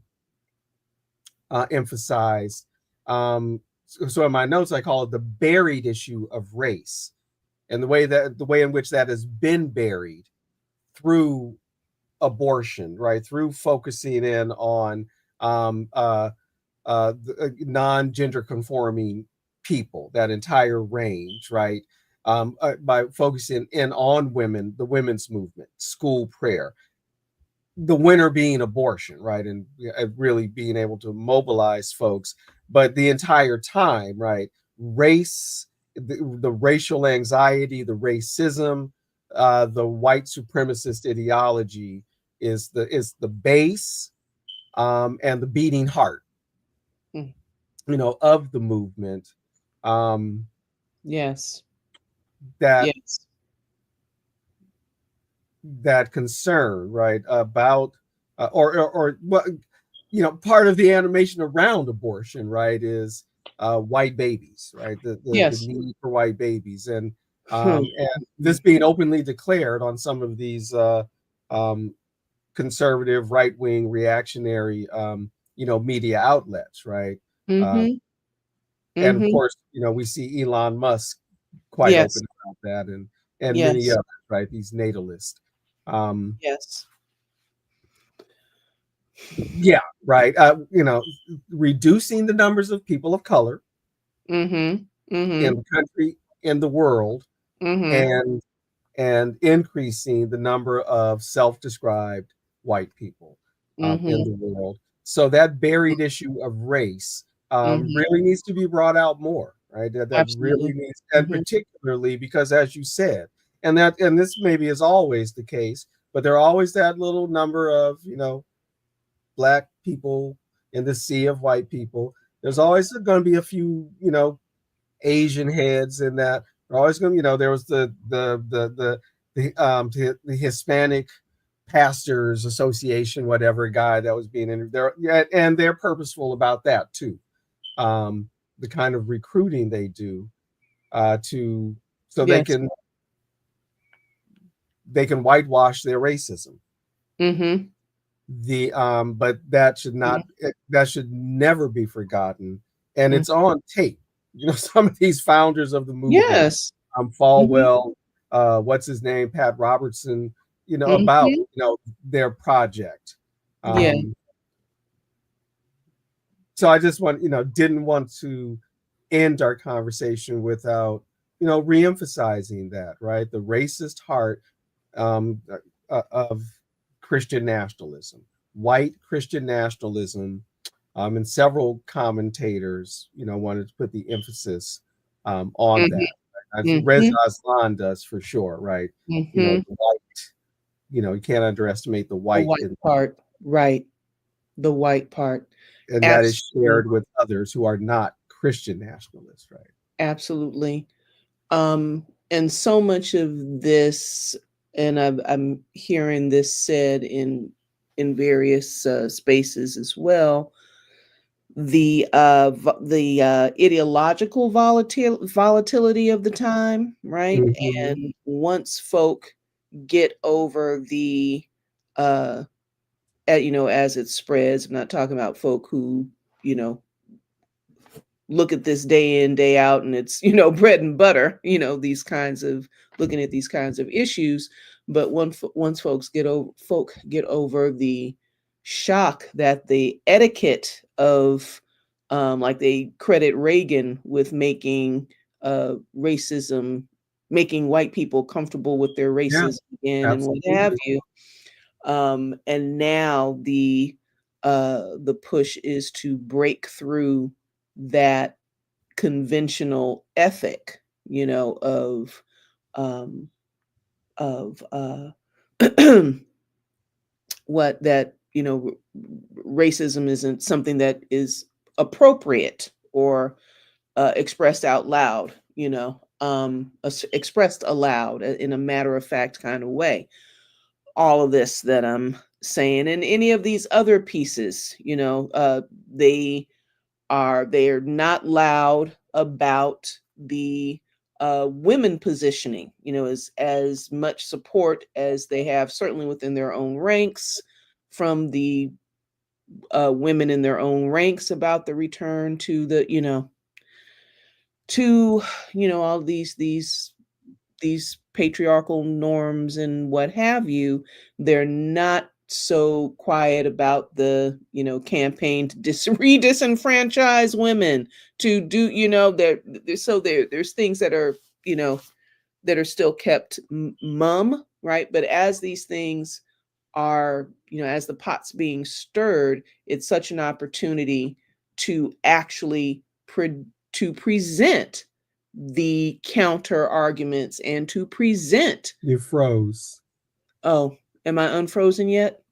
emphasized. So in my notes, I call it the buried issue of race, and the way in which that has been buried through abortion, right? Through focusing in on um, uh, non-gender conforming people, that entire range, right? By focusing in on women, the women's movement, school prayer, the winner being abortion, right? And really being able to mobilize folks, but the entire time, right? Race, the racial anxiety, the racism, the white supremacist ideology is the base, and the beating heart, Mm. of the movement, um, Yes. that Yes. that concern, right, about or what, part of the animation around abortion, right, is white babies, right, the Yes. need for white babies, Hmm. and this being openly declared on some of these um, conservative, right wing, reactionary, media outlets, right. Um, Mm-hmm. and of Mm-hmm. course, we see Elon Musk quite Yes. open about that, and many Yes. others, right? These natalists. Um, Yes. yeah, right. Reducing the numbers of people of color Mm-hmm. in Mm-hmm. the country, in the world, Mm-hmm. and increasing the number of self-described white people in Mm-hmm. the world. So that buried issue of race Mm-hmm. really needs to be brought out more, right? That really Absolutely. needs, and Mm-hmm. particularly because, as you said, and this maybe is always the case, but there are always that little number of black people in the sea of white people. There's always going to be a few Asian heads in that. They're always going to, there was the Hispanic Pastors Association, whatever guy that was being interviewed there, yeah, and they're purposeful about that too. The kind of recruiting they do to so Yes. they can whitewash their racism. Mm-hmm. But that should never be forgotten, and Mm-hmm. it's on tape. Some of these founders of the movement, Yes. Mm-hmm. Falwell, what's his name, Pat Robertson, about Mm-hmm. their project. Yeah. um so I just didn't want to end our conversation without reemphasizing that, right, the racist heart um, of Christian nationalism, white Christian nationalism, and several commentators, wanted to put the emphasis on Mm-hmm. that. As Mm-hmm. Reza Aslan does for sure, right? Mm-hmm. The white you can't underestimate the The white, white part, right? The white part. and that is Absolutely. shared with others who are not Christian nationalists, right? Absolutely. And so much of this, and I'm hearing this said in various spaces as well. The ideological volatility of the time, right? Hmm. And once folk get over the uh, as it spreads. I'm not talking about folk who you know look at this day in day out and it's bread and butter, these kinds of looking at these kinds of issues. But once folk get over the shock that the etiquette of like they credit Reagan with making racism, making white people comfortable with their Yeah, racism again and what have absolutely. you. And now the push is to break through that conventional ethic, of um, of what that racism isn't something that is appropriate or expressed out loud, expressed aloud in a matter of fact kind of way. All of this that I'm saying, and any of these other pieces, they they're not loud about the women positioning, as much support as they have, certainly within their own ranks, from the women in their own ranks about the return to to all these patriarchal norms and what have you. They're not so quiet about the campaign to disenfranchise women, to do there's things that are you know that are still kept mum, right? But as these things are, as the pot's being stirred, it's such an opportunity to actually to present the counter arguments and to present. You froze. Oh, am I unfrozen yet?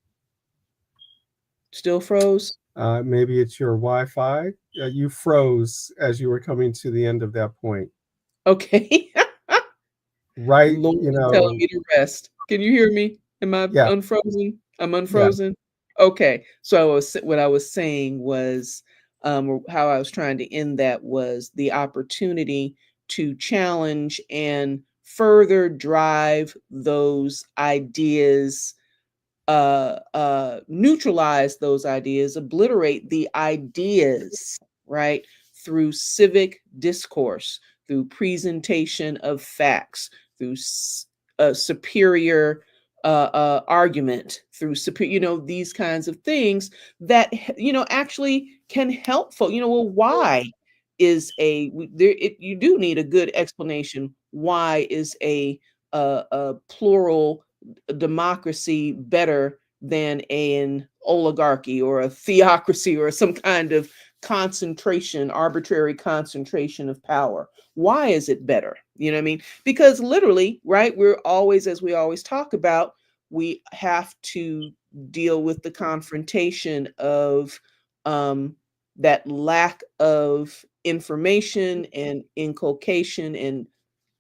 Still froze? Maybe it's your Wi-Fi. You froze as you were coming to the end of that point. Okay. Right, Lord is telling me to rest. Can you hear me? Am I yeah, unfrozen? I'm yeah. unfrozen. Okay. So what I was saying was, or how I was trying to end that was the opportunity to challenge and further drive those ideas, neutralize those ideas, obliterate the ideas, right? Through civic discourse, through presentation of facts, through superior argument, through superior, these kinds of things that actually can help folk. Well, why is you do need a good explanation. Why is a plural democracy better than an oligarchy or a theocracy or some kind of concentration, arbitrary concentration of power? Why is it better? You know what I mean? Because literally, right, we're always, as we always talk about, we have to deal with the confrontation of that lack of information and inculcation and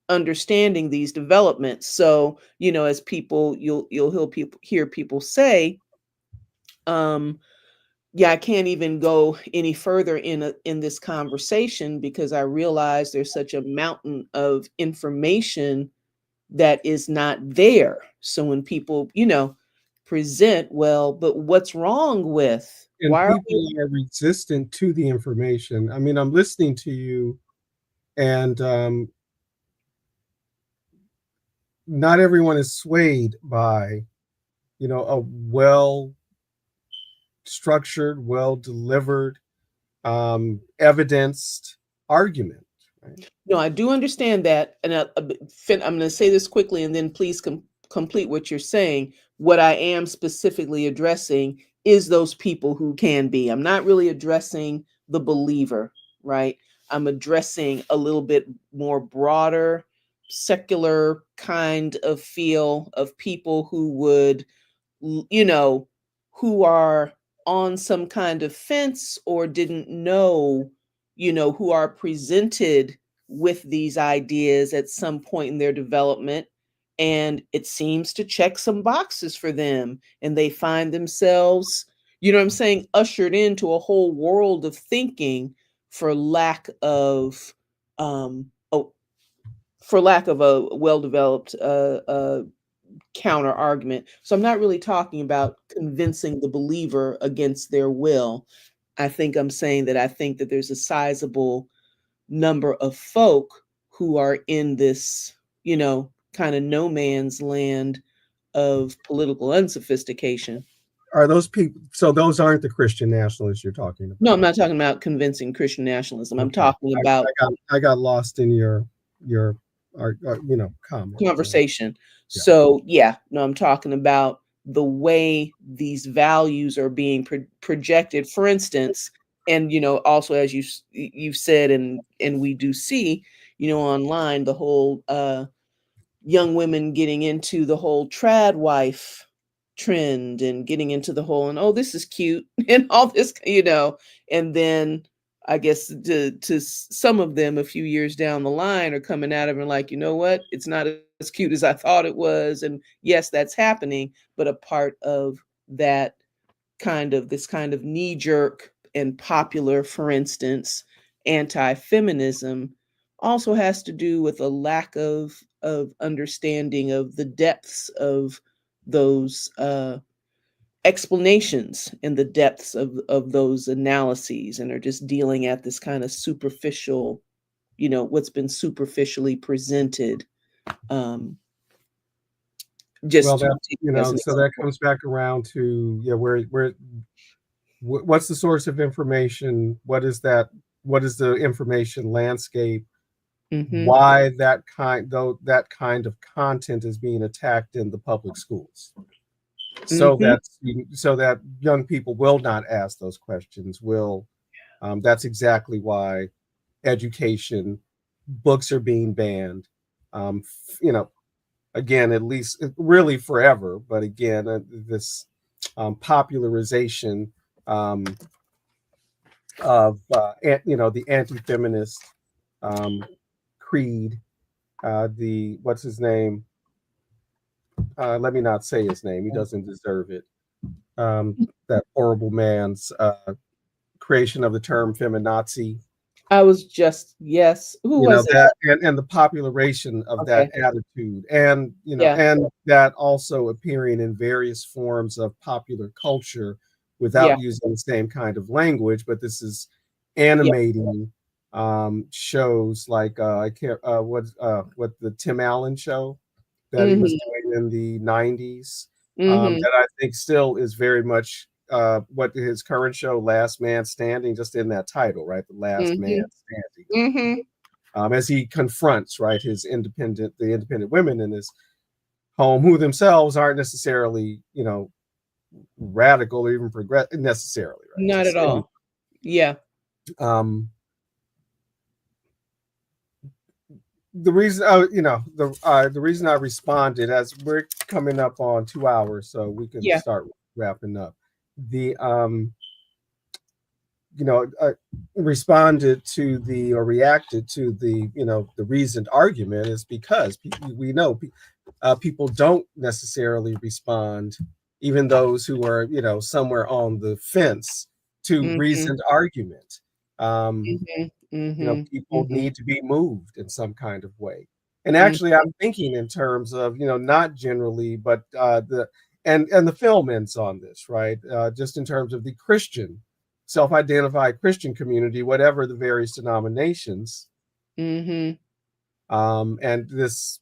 understanding these developments. So, as people, you'll hear people say, um, yeah, I can't even go any further in this conversation because I realize there's such a mountain of information that is not there. So when people, present, well, but what's wrong with And why are we? people are resistant to the information. I mean, I'm listening to you, and not everyone is swayed by, a well structured, well delivered, evidenced argument. Right? No, I do understand that, and I'm going to say this quickly, and then please complete what you're saying. What I am specifically addressing is those people who can be. I'm not really addressing the believer, right? I'm addressing a little bit more broader, secular kind of feel of people who would, you know, who are on some kind of fence or didn't know, who are presented with these ideas at some point in their development. And it seems to check some boxes for them. And they find themselves, what I'm saying, ushered into a whole world of thinking for lack of, oh, for lack of a well-developed counter argument. So I'm not really talking about convincing the believer against their will. I think I'm saying that I think that there's a sizable number of folk who are in this, kind of no man's land of political unsophistication. Are those people? So those aren't the Christian nationalists you're talking No, about. I'm not talking about convincing Christian nationalism. I'm Okay, talking about I got lost in your comments. conversation. Yeah. So, yeah, no, I'm talking about the way these values are being projected. For instance, and also as you've said, and we do see, online, the whole young women getting into the whole trad wife trend and getting into the whole, and oh, this is cute and all this, and then I guess to some of them a few years down the line are coming at them and like, you know what, it's not as cute as I thought it was. And yes, that's happening, but a part of that this kind of knee jerk and popular, for instance, anti-feminism also has to do with a lack of understanding of the depths of those explanations and the depths of those analyses, and are just dealing at this kind of superficial, what's been superficially presented. Well, Just to that take as an so that example. comes back around to what's the source of information? What is that? What is the information landscape? Hmm. Why that kind of content is being attacked in the public schools? So Hmm. that young people will not ask those questions. Will That's exactly why education books are being banned. Um, you know, again, at least really forever. But again, this popularization um, of the anti-feminist creed. The What's his name? Let me not say his name. He doesn't deserve it. That horrible man's creation of the term feminazi. I was just, yes. Who You know was it? that, and the popularization of that Okay. attitude, and Yeah. and that also appearing in various forms of popular culture Yeah. without using the same kind of language. But this is Yeah. animating shows like I can't what the Tim Allen show that he was Mhm. doing in the 90s, Mhm. that I think still is very much what his current show, Last Man Standing, just in that title, right? The Last Man Mhm. Standing, Mhm. as he confronts, right, the independent women in his home, who themselves aren't necessarily, radical or even progressive necessarily, right? Not at Just all. Yeah. um, the reason, the reason I responded, as we're coming up on 2 hours, so we can Yeah. start wrapping up. The responded to the or reacted to the reasoned argument is because we know people don't necessarily respond, even those who are somewhere on the fence, to Mhm. reasoned argument. Mhm. Mhm. People Mhm. need to be moved in some kind of way. And Mhm. actually, I'm thinking in terms of not generally, but the and the film ends on this, right? Just in terms of the Christian, self-identified Christian community, whatever the various denominations, Mhm. and this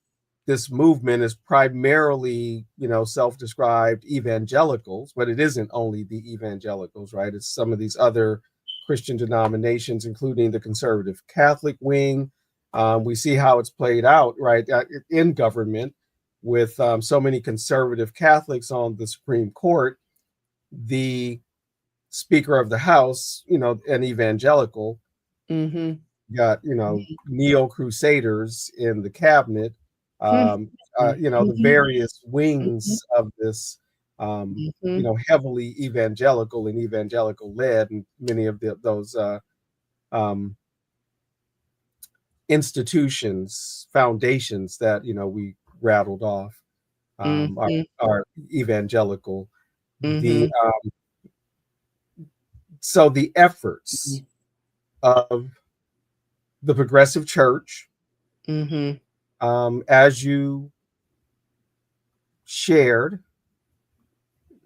movement is primarily self-described evangelicals, but it isn't only the evangelicals, right? It's some of these other Christian denominations, including the conservative Catholic wing. We see how it's played out, right, in government, with so many conservative Catholics on the Supreme Court. The Speaker of the House, an evangelical, Mhm. got, neo crusaders in the cabinet, the various wings of this, heavily evangelical and evangelical led, and many of those um, institutions, foundations that we rattled off, are evangelical. The So the efforts of the progressive church, as you shared,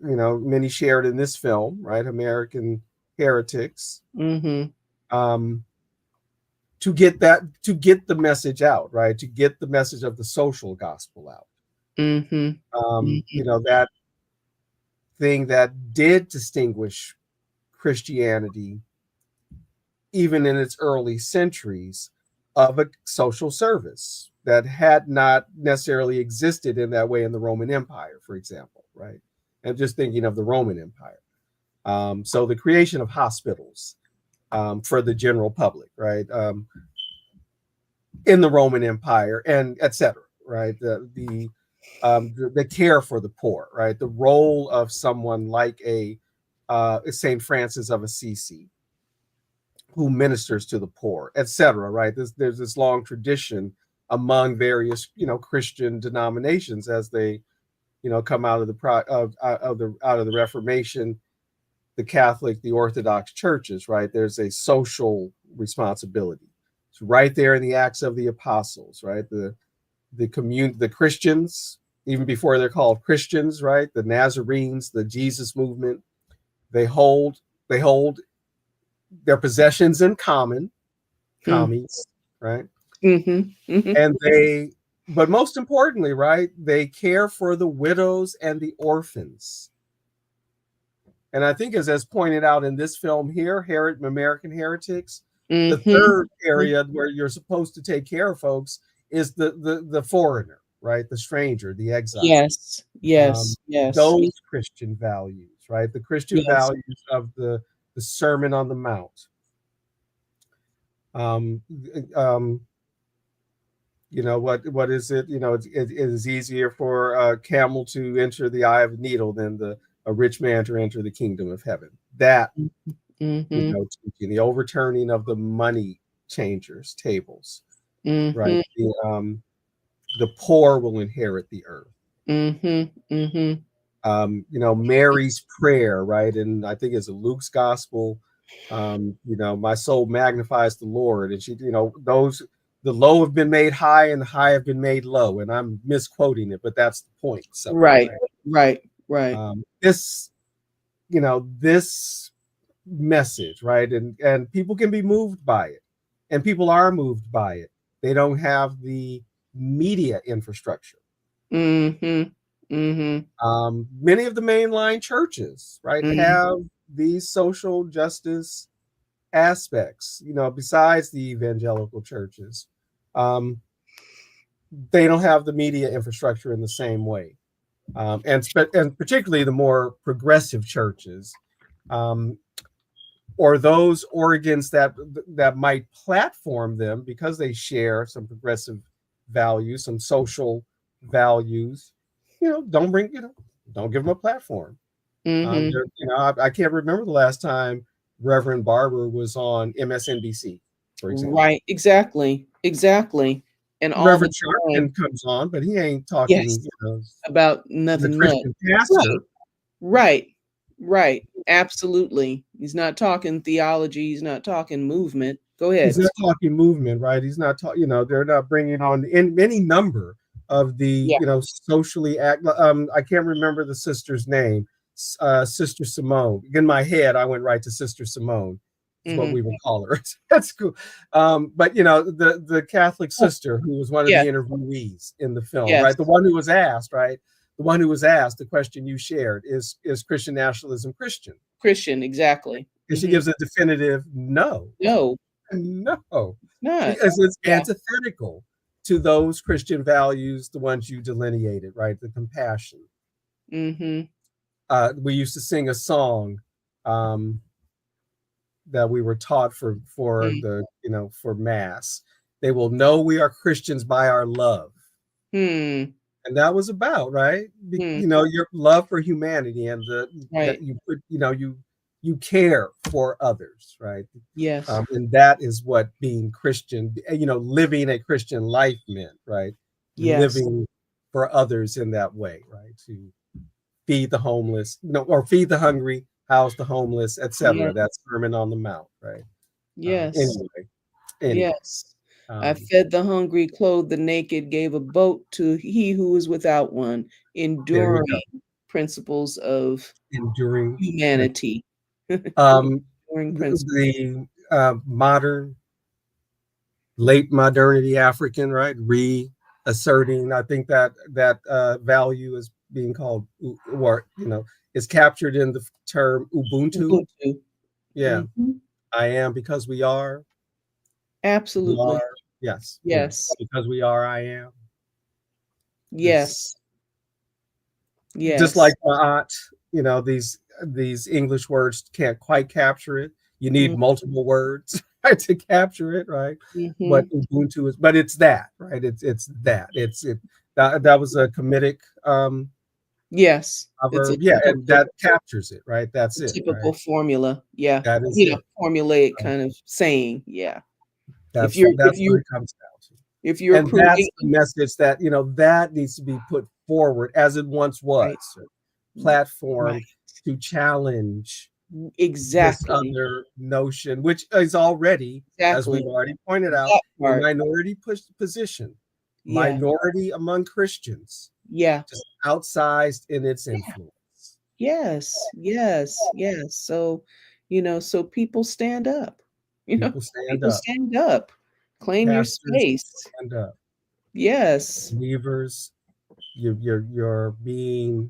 many shared in this film, right? American Heretics, to get the message out, right? To get the message of the social gospel out. That thing that did distinguish Christianity, even in its early centuries, of a social service that had not necessarily existed in that way in the Roman Empire, for example, right? I'm just thinking of the Roman Empire. So the creation of hospitals for the general public, right, in the Roman Empire, and etc., right? The care for the poor, right? The role of someone like a Saint Francis of Assisi, who ministers to the poor, etc., right? There's this long tradition among various Christian denominations as they come out of the Reformation, the Catholic, the Orthodox churches, right? There's a social responsibility. It's right there in the Acts of the Apostles, right? The Christians, even before they're called Christians, right? The Nazarenes, the Jesus movement, they hold their possessions in common, commies, right? And but most importantly, right, they care for the widows and the orphans. And I think, as pointed out in this film here, American Heretics, the third area where you're supposed to take care of folks is the foreigner, right? The stranger, the exile. Yes. Those Christian values, right? The Christian values of the Sermon on the Mount. What is it? It is easier for a camel to enter the eye of a needle than a rich man to enter the kingdom of heaven. That, the overturning of the money changers' tables, right? The poor will inherit the earth. Mary's prayer, right? And I think it's Luke's gospel. My soul magnifies the Lord, and she, the low have been made high and the high have been made low. And I'm misquoting it, but that's the point. So, right. This message, right? And people can be moved by it, and people are moved by it. They don't have the media infrastructure. Many of the mainline churches, right, have these social justice aspects, besides the evangelical churches. They don't have the media infrastructure in the same way. And particularly the more progressive churches, or those organs that might platform them because they share some progressive values, some social values. Don't give them a platform. I can't remember the last time Reverend Barber was on MSNBC, for example. Right, exactly. And all Reverend Sharpton comes on, but he ain't talking about nothing. The Christian pastor. Right. Absolutely. He's not talking theology. He's not talking movement. Go ahead. He's not talking movement, right? He's not talking. They're not bringing on any number of the socially I can't remember the sister's name. Sister Simone. In my head, I went right to Sister Simone. That's what we would call her. That's cool. But the Catholic sister who was one of the interviewees in the film, right? The one who was asked, right? The one who was asked, the question you shared is Christian nationalism Christian? Christian, exactly. And she gives a definitive no. No. Not. Because it's antithetical to those Christian values, the ones you delineated, right? The compassion. We used to sing a song. that we were taught for Mm. the, for mass. They will know we are Christians by our love. Hmm. And that was about, right? Hmm. Your love for humanity, and that Right. you put, you care for others, right? Yes. And that is what being Christian, living a Christian life meant, right? Yes. Living for others in that way, right? To feed the homeless, or feed the hungry, house the homeless, Yeah. etc. That's Sermon on the Mount, right? Yes. Anyway, Yes. I um, fed the hungry, clothed the naked, gave a boat to he who was without one, there you go. enduring principles of Enduring. humanity. Um, Enduring principles. the modern, late modernity African, right? Reasserting. I think that value is being called, or is captured in the term Ubuntu. Ubuntu. Yeah, Mhm. I am because we are. You Absolutely. are. Yes, yes. Yes. Because we are, I am. It's Yes. just like Yes. my aunt. These English words can't quite capture it. You need Mhm. multiple words right, to capture it, right? But Mhm. Ubuntu is, but it's that, right? It's that. That was a Comedic Yes. It's proverb. Yeah, and that captures it, right? That's a it, right? typical formula. Yeah. That is it. Formulaic Um, kind of saying. Yeah. If that's you're if that's what you it comes down to. if you're And that's the creating, message that that needs to be put forward as it once was. right. Platform Right. to challenge this Exactly. other notion, which is already, as we've Exactly. already pointed out, That a part. minority position, Yeah. minority among Christians, Yeah. just outsized in its Yeah. influence. Yes. Yes. Yes. So, so people stand up. You know, People stand people up, stand up. Claim your pastors space. stand up, Yes. believers, you're being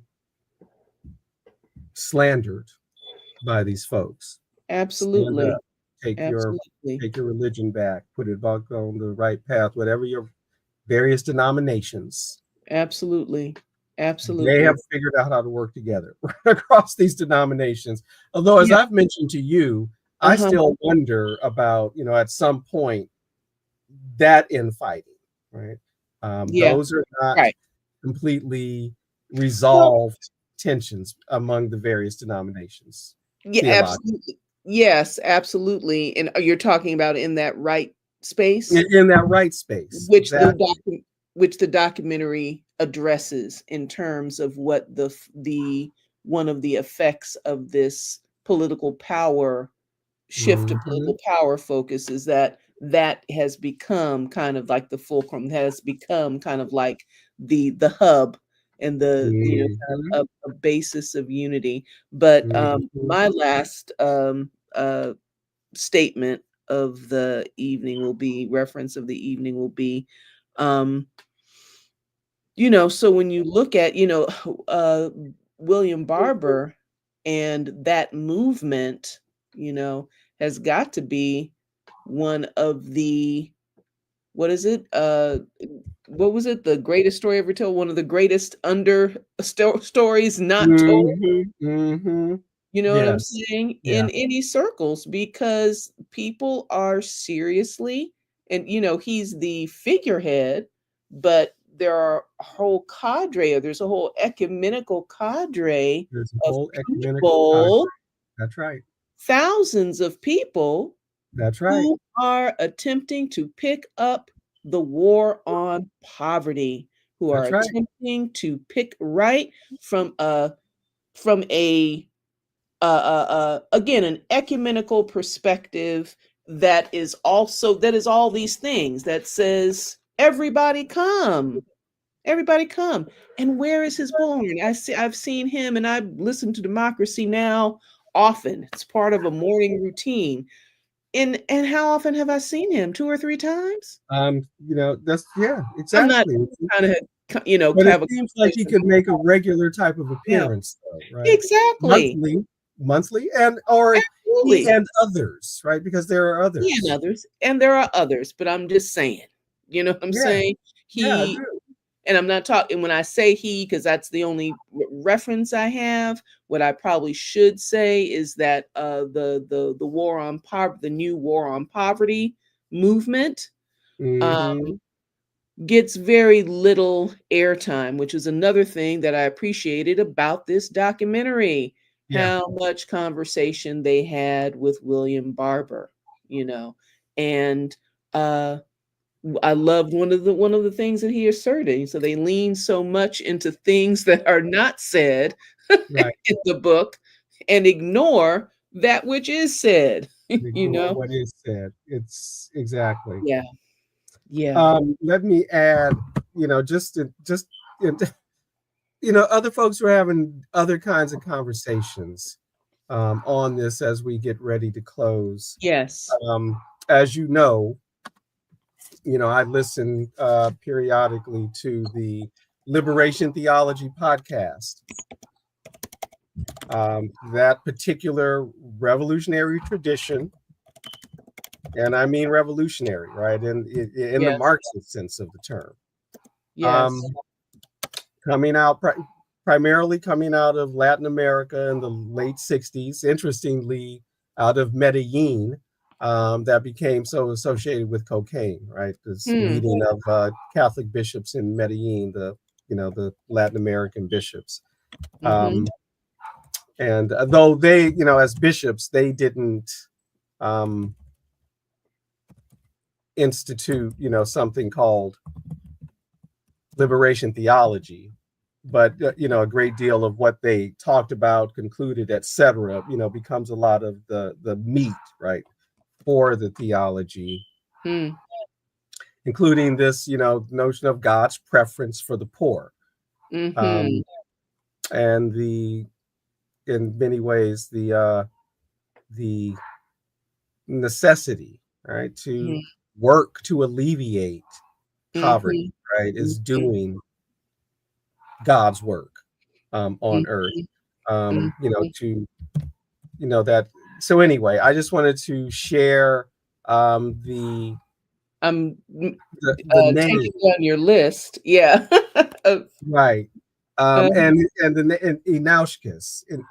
slandered by these folks. Stand Absolutely. up, take your Absolutely. take your religion back, put it back on the right path, whatever your various denominations. Absolutely. They have Absolutely. figured out how to work together across these denominations. Although, as Yeah. I've mentioned to you, I Uh-huh. still wonder about, at some point, that infighting, right? Yeah. Those are not Right. completely Well, resolved tensions among the various denominations, yeah, theologically. absolutely. Yes, absolutely. And you're talking about in that right space, In that right space, which the exactly. which the documentary addresses in terms of what the one of the effects of this political power shift to Hmm. political power focus is that has become kind of like the fulcrum, has become kind of like the hub and the kind Hmm. of a basis of unity. But Hmm. my last statement of the evening will be reference of the evening will be um so when you look at uh William Barber and that movement, you know has got to be one of the what is it what was it, the greatest story ever told, one of the greatest stories not told. Hmm. Hmm. You know what I'm Yes. saying? Yeah. In any circles, because people are seriously, and he's the figurehead, but there are a whole cadre, or there's a whole ecumenical cadre There's a of whole ecumenical cadre. people, That's right. thousands of people That's right. who are attempting to pick up the war on poverty, who are That's right. attempting to pick right from a again, an ecumenical perspective that is all these things, that says everybody come. And where is his bullhorn? I've seen him, and I've listened to Democracy Now often. It's part of a morning routine. And how often have I seen him? 2 or 3 times. That's, yeah, I'm not exactly. trying to But it have a seems like he conversation could make a regular type of about. appearance, though, Yeah, right? exactly. Monthly, and or he Absolutely. and others, right? Because there are Yeah, and others. others, and there are others, but I'm just saying, you know what I'm Yeah, saying? yeah, I He do. and I'm not talking when I say he, because that's the only reference I have. What I probably should say is that the war on poverty, the new war on poverty movement, Mm-hmm. gets very little airtime, which is another thing that I appreciated about this documentary. Yeah. How much conversation they had with William Barber, you know, and I loved one of the things that he asserted. So they lean so much into things that are not said Right. in the book and ignore that which is said. You Ignore know? what is said. It's exactly. Yeah, yeah, Let me add, just other folks were having other kinds of conversations on this as we get ready to close. yes. As I listen periodically to the Liberation Theology podcast. That particular revolutionary tradition, and I mean revolutionary, right, in the Yes, Marxist sense of the term, um, yes. coming out primarily coming out of Latin America in the late 60s, interestingly, out of Medellin, that became so associated with cocaine, right? This Hmm. meeting of Catholic bishops in Medellin, the Latin American bishops. Mm-hmm. And though they, as bishops, they didn't um, institute, something called liberation theology, but a great deal of what they talked about, concluded, etc., becomes a lot of the meat, right, for the theology, Hmm. including this, notion of God's preference for the poor, Mm-hmm. um, and in many ways, the necessity, right, to work to alleviate poverty, Mm-hmm. right, is Mm-hmm. doing God's work on earth. Mm-hmm. To that. So anyway, I just wanted to share the I'm the name, taking down your list. Yeah. right, Uh, and the Inaushkas in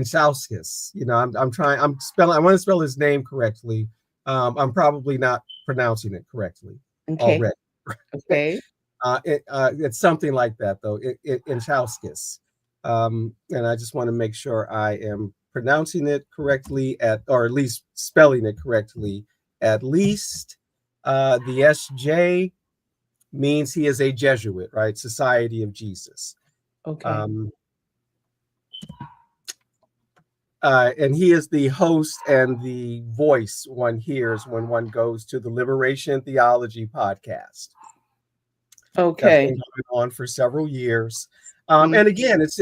Sauskas. I'm trying. I'm spelling. I want to spell his name correctly. I'm probably not pronouncing it correctly okay. already. Okay. It's something like that, though, in Chauskis. And I just want to make sure I am pronouncing it correctly, or at least spelling it correctly. At least the SJ means he is a Jesuit, right? Society of Jesus. Okay. Um, and he is the host and the voice one hears when one goes to the Liberation Theology podcast. That's Okay. been going on for several years. Mm, And again, it's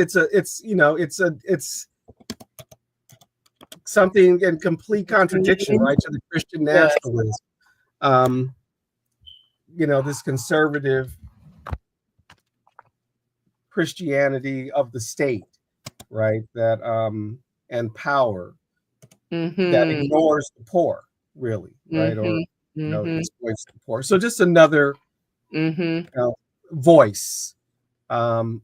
something in complete contradiction, right, to the Christian yes. nationalism. This conservative Christianity of the state, right, that and power that Mm-hmm. ignores the poor, really, right, or Mm-hmm. Mm-hmm. exploits the poor. So just another Mm-hmm. voice um,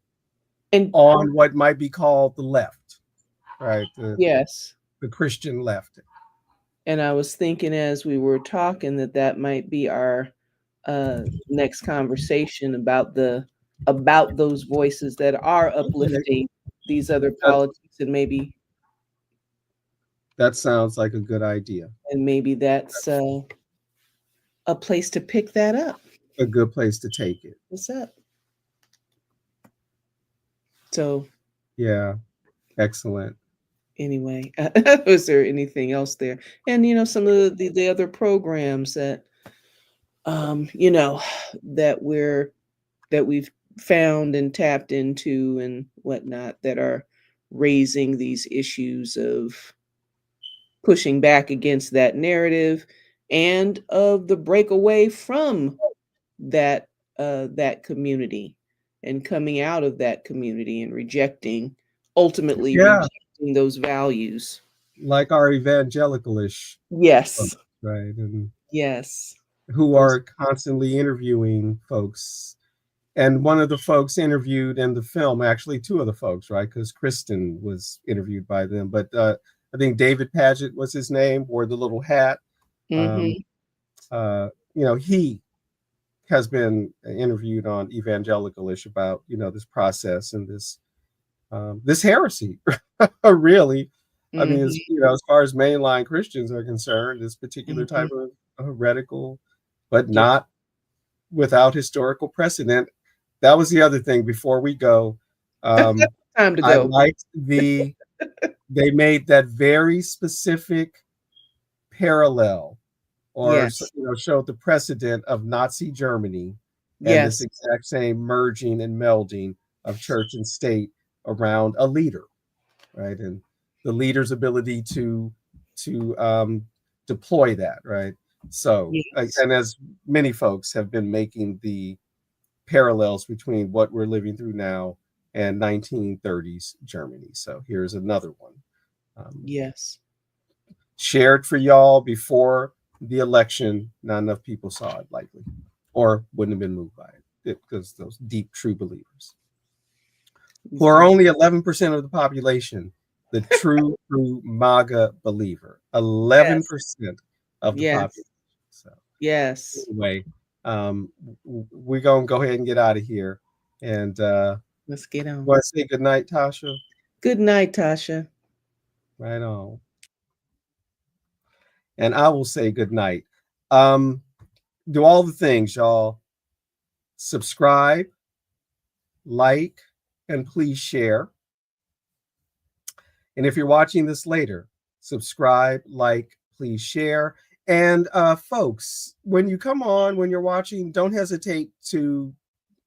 And on what might be called the left, right, yes. the Christian left. And I was thinking as we were talking that that might be our next conversation about those voices that are Okay. uplifting these other That, politics, that sounds like a good idea. and maybe that's a place to pick that up. A good place to take it. What's up? So Yeah, excellent. anyway, was there anything else there? And some of the other programs that that we've found and tapped into and whatnot that are raising these issues of pushing back against that narrative and of the breakaway from that that community and coming out of that community and ultimately Yeah, rejecting those values. like our evangelicalish folks, Yes, right, and yes, who those. are constantly interviewing folks And one of the folks interviewed in the film, actually two of the folks, right? Because Kristen was interviewed by them, but I think David Paget was his name, wore the little hat. Um, Mm-hmm. He has been interviewed on Evangelicalish about this process and this heresy. Really, I mean, Mm-hmm. as far as mainline Christians are concerned, this particular Mm-hmm. type of heretical, but Yeah. not without historical precedent. That was the other thing before we go. Time to I go. liked they made that very specific parallel, or Yes. showed the precedent of Nazi Germany and this Yes. exact same merging and melding of church and state around a leader, right? And the leader's ability to deploy that, right? So, Yes. and as many folks have been making the parallels between what we're living through now and 1930s Germany. So here's another one. Yes. Shared for y'all before the election. Not enough people saw it, likely, or wouldn't have been moved by it because those deep, true believers, who are only 11% of the population, the true MAGA believer, Yes. 11% of the Yes. population. So Yes. anyway, we're gonna go ahead and get out of here. And Let's get on. want to say good night, Tasha? Good night, Tasha. Right on. And I will say good night. Um, do all the things, y'all. Subscribe, like, and please share. And if you're watching this later, subscribe, like, please share. And folks, when you come on, when you're watching, don't hesitate to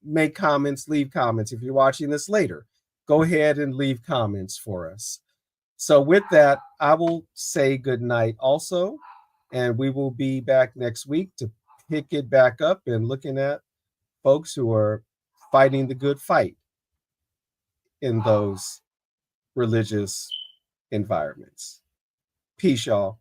make comments, leave comments. If you're watching this later, go ahead and leave comments for us. So with that, I will say good night also, and we will be back next week to pick it back up and looking at folks who are fighting the good fight in those religious environments. Peace, y'all.